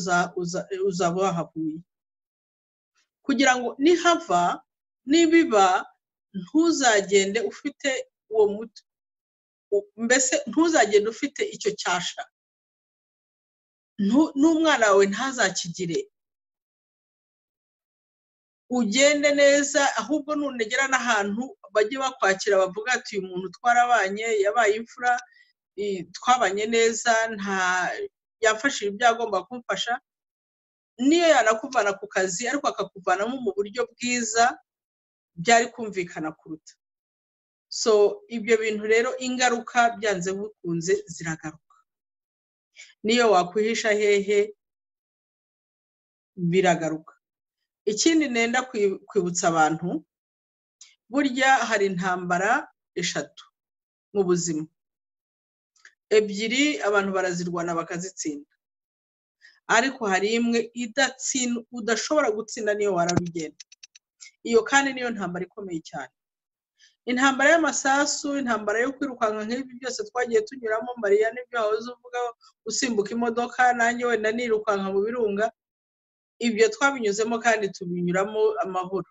uzaba wahavuye, kugira ngo nihava nibiba ntuzagende ufite uwo muti, mbese ntuzagende ufite icyo cyasha, n'umwana wawe ntazakigire, ugende neza, ahubwo nunegera n'ahantu bajye bakwakira bavuga ati uyu muntu twarabanye, yabaye imfura, twabanye neza, nta yafashije ibyo agomba kumfasha, niyo yanakuvana ku kazi ariko akakuvanamo mu buryo bwiza, byari kumvikana kuruta. So ibyo bintu rero ingaruka byanze bukunze ziragaruka, niyo wakwihisha hehe biragaruka. Ikindi nenda kwibutsa abantu, burya hari intambara eshatu mu buzima, ebyiri abantu barazirwana bakazitsinda, ariko hari imwe udashobora gutsinda niyo warabigenda. Iyo kandi niyo ntambara ikomeye cyane, intambara y'amasasu, intambara yo kwirukanka nk'ibi byose twagiye tunyuramo. Marianne ibyo wahoze uvuga, usimbuka imodoka, nanjye wenda nirukanka mu birunga, ibyo twabinyuzemo kandi tubinyuramo amahoro,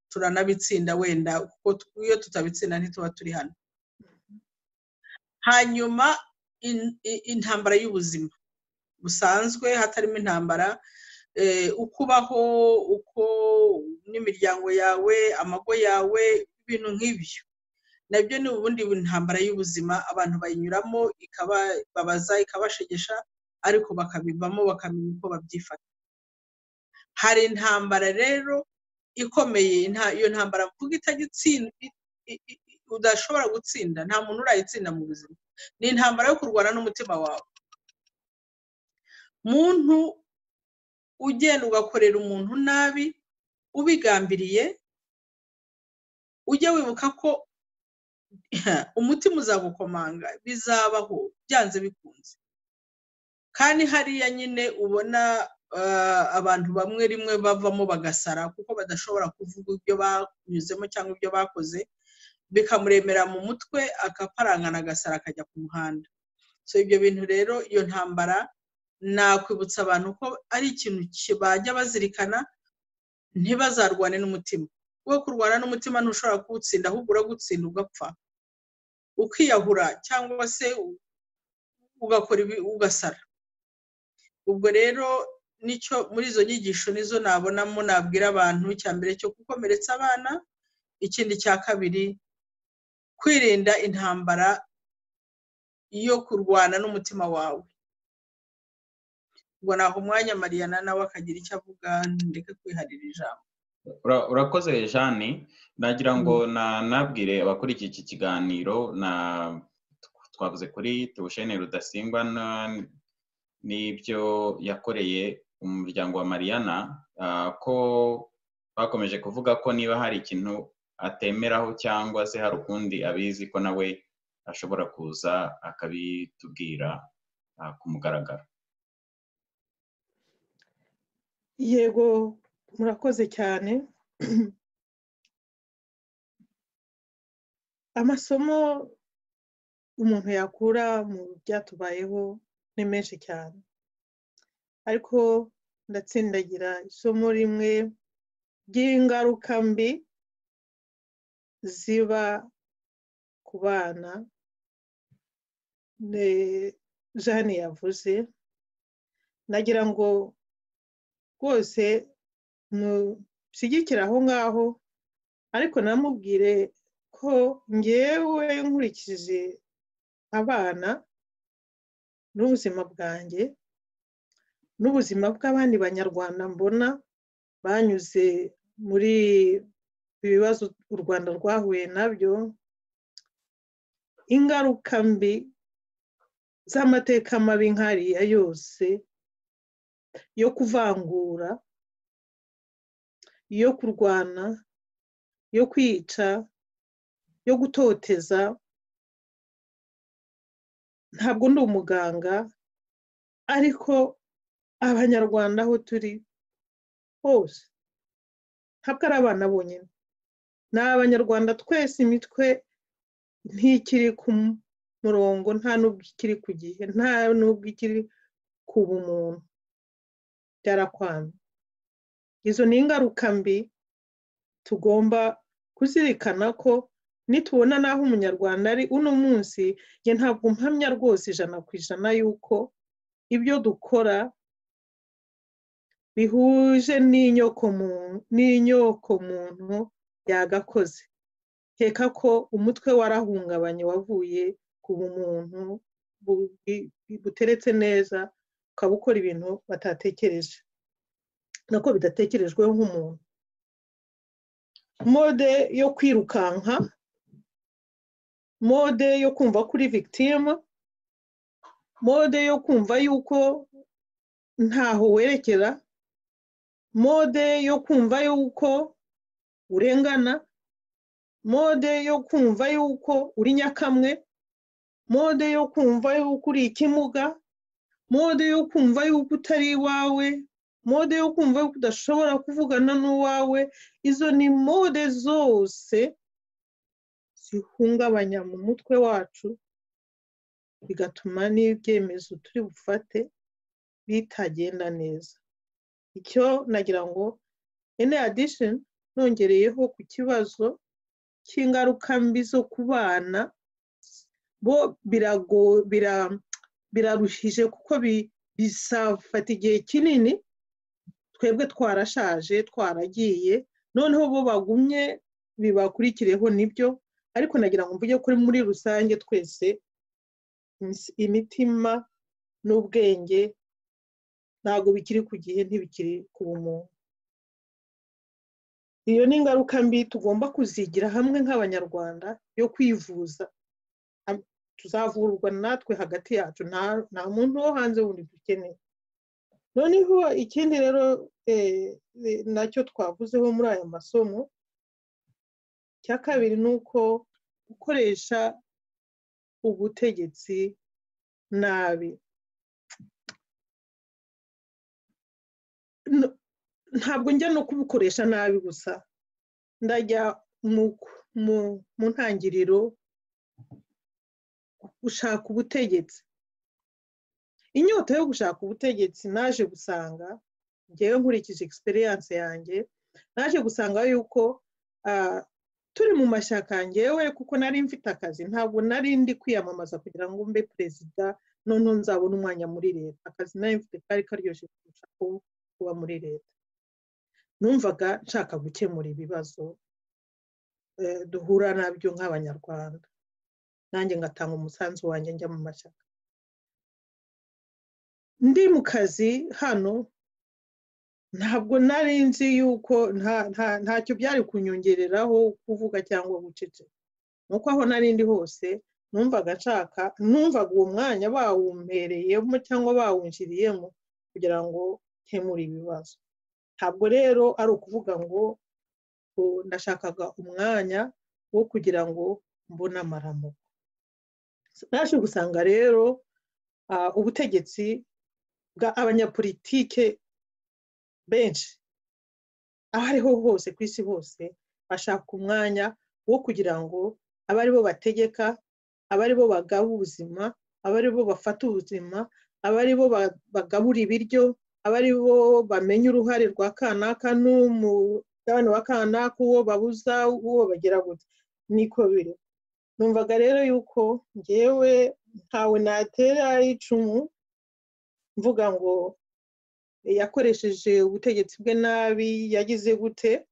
turanabitsinda wenda, kuko iyo tutabitsinda ntituba turi hano. Hanyuma intambara y'ubuzima busanzwe hatarimo intambara, ukubaho, uko n'imiryango yawe, amago yawe, ibintu nk'ibyo nabyo ni ubundi intambara y'ubuzima, abantu bayinyuramo ikababaza, ikabashegesha, ariko bakabivamo bakamenya uko babyifata. Hari intambara rero ikomeye, iyo ntambara mvuga itagitsinda, udashobora gutsinda, nta muntu urayitsinda mu buzima, ni intambara yo kurwana n'umutima wawe. Muntu ugenda ugakorera umuntu nabi ubigambiriye, ujye wibuka ko umutima uzagukomanga, bizabaho byanze bikunze. Kandi hariya nyine ubona abantu bamwe rimwe bavamo bagasara, kuko badashobora kuvuga ibyo banyuzemo cyangwa ibyo bakoze, bikamuremera mu mutwe, akaparangana agasara akajya ku muhanda. So ibyo bintu rero, iyo ntambara nakwibutsa abantu ko ari ikintu bajya bazirikana, ntibazarwane n'umutima. Kuko kurwana n'umutima ntushobora kuwutsinda, ahubwo uragutsinda ugapfa, ukiyahura cyangwa se ugakora ugasara. Ubwo rero nicyo muri izo nyigisho nizo nabonamo nabwira abantu, cya mbere cyo gukomeretsa abana, ikindi cya kabiri kwirinda intambara yo kurwana n'umutima wawe. Ubwo naho umwanya Marianne nawe akagira icyo avuga, ndeke kwiharira ijambo. Urakoze Jeanne, nagira ngo nabwire abakurikiye iki kiganiro, twavuze kuri Theogene Rudasingwa n'ibyo yakoreye umuryango wa Marianne, ko bakomeje kuvuga ko niba hari ikintu atemeraho cyangwa se hari ukundi abizi, ko nawe ashobora kuza akabitubwira ku mugaragaro. Yego, murakoze cyane. Amasomo umuntu yakura mu byatubayeho ni menshi cyane, ariko ndatsindagira isomo rimwe ry'ingaruka mbi ziba ku bana Jeanne yavuze. Nagira ngo rwose mushyigikire aho ngaho, ariko namubwire ko ngewe nkurikije abana n'ubuzima bwanjye n'ubuzima bw'abandi banyarwanda mbona banyuze muri ibibazo u Rwanda rwahuye nabyo, ingaruka mbi z'amateka mabi nkariya yose yo kuvangura, yo kurwana, yo kwica, yo gutoteza. Ntabwo ndi umuganga, ariko abanyarwanda aho turi hose ntabwo ari abana bonyine, ni abanyarwanda twese, imitwe ntikiri ku murongo, nta n'ubwo ikiri ku gihe, nta n'ubwo ikiri ku bumuntu, byarakwamye. Izo ni ingaruka mbi tugomba kuzirikana ko nitubona naho umunyarwanda ari uno munsi, njye ntabwo mpamya rwose 100% yuko ibyo dukora bihuje n'inyoko muntu yagakoze. Heka ko umutwe warahungabanye wavuye ku bumuntu buteretse neza, ukaba ukora ibintu batatekereje, nako bidatekerejweho nk'umuntu. Mode yo kwirukanka, mode yo kumva kuri victime, mode yo kumva yuko ntaho werekera, mode yo kumva yuko urengana, mode yo kumva yuko uri nyakamwe, mode yo kumva yuko uri ikimuga, mode yo kumva yuko utari iwawe, mode yo kumva yuko udashobora kuvugana n'uwawe. Izo ni mode zose zihungabanya mu mutwe wacu, bigatuma n'ibyemezo turi bufate bitagenda neza. Icyo nagira ngo in addition nongereyeho ku kibazo cy'ingaruka mbi zo kubana, bo biraruhije kuko bisafata igihe kinini, twebwe twarashaje twaragiye, noneho bo bagumye bibakurikireho. Nibyo, ariko nagira ngo mvuge kuri muri rusange twese imitima n'ubwenge ntago bikiri ku gihe, ntibikiri ku bumuntu. Iyo ni ingaruka mbi tugomba kuzigira hamwe nk'abanyarwanda yo kwivuza. Tuzavurwa natwe hagati yacu, nta muntu wo hanze wundi dukeneye. Noneho ikindi rero nacyo twavuzeho muri aya masomo, cya kabiri ni uko gukoresha ubutegetsi nabi. Ntabwo njya no kubukoresha nabi gusa, ndajya mu ntangiriro gushaka ubutegetsi. Inyota yo gushaka ubutegetsi naje gusanga, ngewe nkurikije experience yanjye, naje gusanga yuko turi mu mashyaka, ngewe kuko nari mfite akazi, ntabwo nari ndi kwiyamamaza kugira ngo mbe perezida none nzabona umwanya muri leta. Akazi nari mfite kari karyoshye kurusha kuba muri leta. Numvaga nshaka gukemura ibibazo duhura nabyo nk'abanyarwanda, nanjye ngatanga umusanzu wanjye njya mu mashyaka. Ndi mu kazi hano, ntabwo nari nzi yuko ntacyo byari kunyongereraho kuvuga cyangwa guceceka. Nuko aho nari ndi hose numvaga uwo mwanya bawumpereyemo cyangwa bawunjiriyemo kugira ngo nkemure ibibazo. Ntabwo rero ari ukuvuga ngo ndashakaga umwanya wo kugira ngo mbone amaramuko. Naje gusanga rero ubutegetsi bwa abanyapolitike benshi aho ariho hose ku isi hose bashaka umwanya wo kugira ngo abe ari bo bategeka, abe ari bo bagaba ubuzima, abe ari bo bafata ubuzima, abe ari bo bagabura ibiryo, abe ari bo bamenya uruhare rwa kanaka n'umugabane wa kanaka, uwo babuza, uwo bagera gute. Niko biri. Numvaga rero yuko ngewe ntawe natera icumu mvuga ngo yakoresheje ubutegetsi bwe nabi, yagize gute.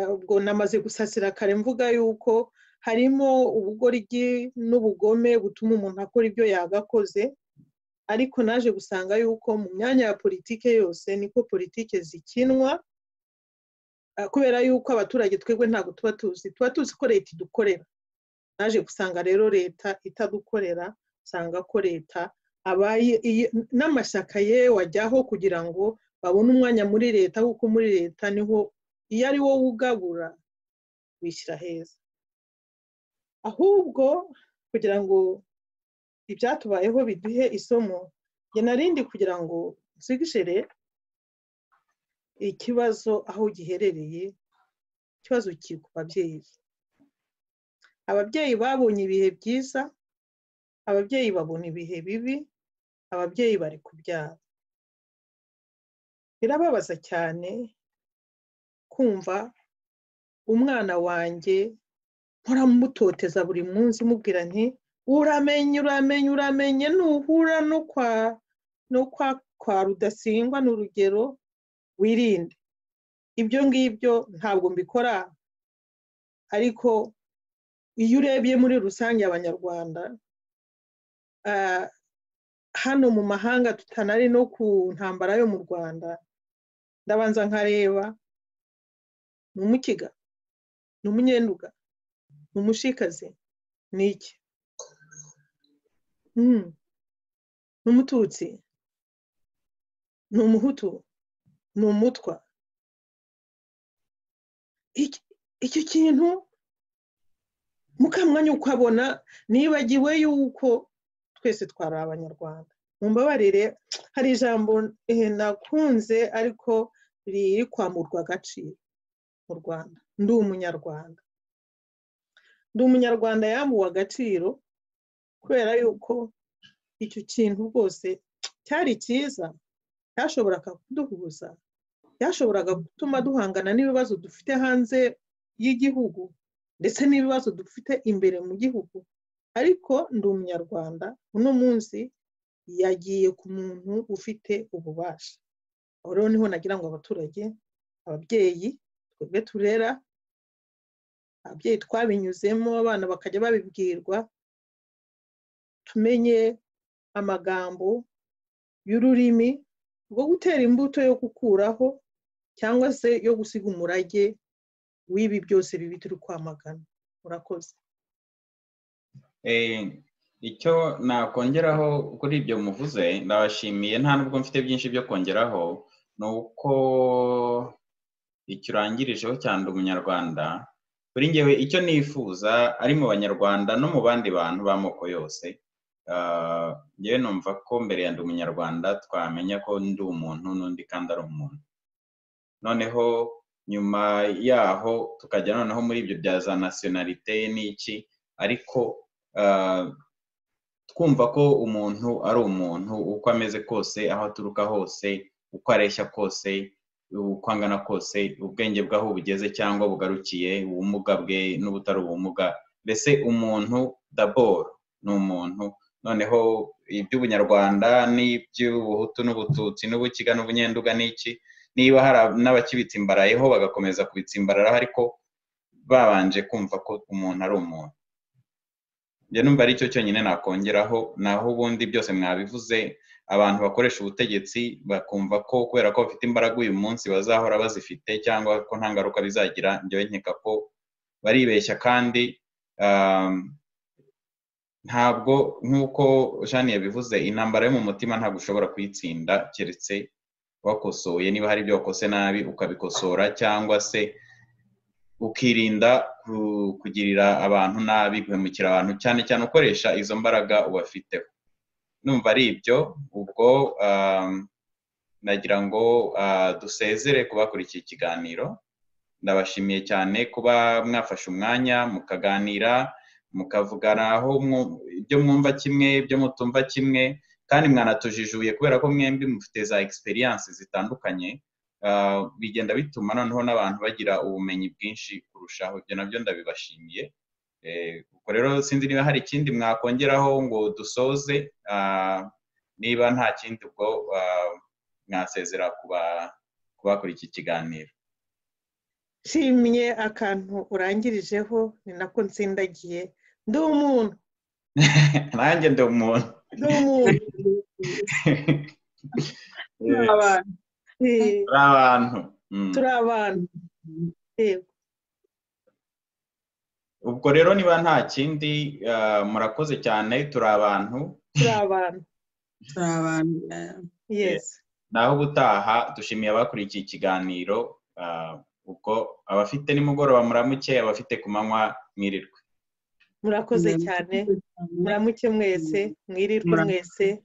Ubwo namaze gusasira kare mvuga yuko harimo ubugoryi n'ubugome butuma umuntu akora ibyo yagakoze, ariko naje gusanga yuko mu myanya ya politike yose niko politike zikinwa, kubera yuko abaturage twebwe ntabwo tuba tuzi ko leta idukorera. Naje gusanga rero leta itadukorera, usanga ko leta n'amashyaka ye wajyaho kugira ngo babone umwanya muri leta, kuko muri leta niho iyo ari wowe ugabura wishyira heza. Ahubwo kugira ngo ibyatubayeho biduhe isomo, njye narindi kugira ngo nsigishere ikibazo aho giherereye, ikibazo kiri ku babyeyi. Ababyeyi babonye ibihe byiza, ababyeyi babona ibihe bibi, ababyeyi bari kubyara. Birababaza cyane kumva umwana wanjye mpora mutoteza buri munsi mubwira nti uramenye nuhura no kwa Rudasingwa n'urugero wirinde. Ibyo ngibyo ntabwo mbikora, ariko iyo urebye muri rusange Abanyarwanda hano mu mahanga tutanari no ku ntambara yo mu Rwanda, ndabanza nkareba ni umukiga, ni umunyenduga, ni umushikazi, ni iki, ni umututsi, ni umuhutu, ni umutwa. Icyo kintu mukamwanya ukabona nibagiwe yuko twese twari Abanyarwanda. Mumbabarire, hari ijambo nakunze ariko riri kwamurwa agaciro mu Rwanda. Ndi umunyarwanda. Ndi umunyarwanda yambuwe agaciro kubera yuko icyo kintu rwose cyari cyiza, cyashoboraga kuduhuza, cyashoboraga gutuma duhangana n'ibibazo dufite hanze y'igihugu ndetse n'ibibazo dufite imbere mu gihugu. Ariko ndi umunyarwanda, uno munsi yagiye ku muntu ufite ububasha. Aho rero niho nagira ngo abaturage, ababyeyi twebwe turera, ababyeyi twabinyuzemo, abana bakajya babibwirwa, tumenye amagambo y'ururimi rwo gutera imbuto yo gukuraho cyangwa se yo gusiga umurage w'ibi byose bibi turi kwamagana. Murakoze. Icyo nakongeraho kuri ibyo muvuze, ndabashimiye, nta nubwo mfite byinshi byo kongeraho, ni uko icyo urangirijeho cyane umunyarwanda. Kuri njyewe icyo nifuza ari mu Banyarwanda no mu bandi bantu b'amoko yose, njyewe numva ko mbere ya ndi umunyarwanda twamenya ko ndi umuntu n'undi kandi ari umuntu. Noneho nyuma yaho tukajya noneho muri ibyo bya za nationalité n'iki, ariko twumva ko umuntu ari umuntu uko ameze kose, aho aturuka hose, uko areshya kose, uko angana kose, ubwenge bwaho bugeze cyangwa bugarukiye, ubumuga bwe n'ubutari ubumuga, mbese umuntu d'abord ni umuntu. Noneho iby'ubunyarwanda n'iby'ubuhutu n'ubututsi n'ubukiga n'ubunyenduga n'iki, niba hari n'abakibitsimbarayeho bagakomeza kubitsimbararaho, ariko babanje kumva ko umuntu ari umuntu. Njye numva ari cyo cyonyine nakongeraho, naho ubundi byose mwabivuze. Abantu bakoresha ubutegetsi bakumva ko kubera ko bafite imbaraga uyu munsi bazahora bazifite cyangwa ko nta ngaruka bizagira, njyewe nkeka ko baribeshya. Kandi ntabwo nk'uko Jeanne yabivuze, intambara yo mu mutima ntabwo ushobora kuyitsinda keretse wakosoye. Niba hari ibyo wakose nabi ukabikosora, cyangwa se ukirinda kugirira abantu nabi, guhemukira abantu, cyane cyane ukoresha izo mbaraga ubafiteho. Numva ari ibyo. Ubwo nagira ngo dusezere kubakurikiye ikiganiro. Ndabashimiye cyane kuba mwafashe umwanya mukaganira, mukavuganaho ibyo mwumva kimwe, ibyo mutumva kimwe, kandi mwanatujijuye kubera ko mwembi mufite za experience zitandukanye. Bigenda bituma noneho n'abantu bagira ubumenyi bwinshi kurushaho. Ibyo nabyo ndabibashimiye. Ubwo rero sinzi niba hari ikindi mwakongeraho ngo dusoze. Niba nta kindi, ubwo mwasezera kubakora iki kiganiro. Nshimye akantu urangirijeho, ni nako nsindagiye. Ndi umuntu. Nanjye ndi umuntu. Ndi umuntu. Turi abantu. Ubwo rero niba nta kindi, murakoze cyane. Turi abantu. Yes. Naho ubutaha dushimiye abakurikiye ikiganiro. Ubwo abafite nimugoroba muramuke, abafite ku manywa mwirirwe. Murakoze cyane. Muramuke mwese, mwirirwe mwese.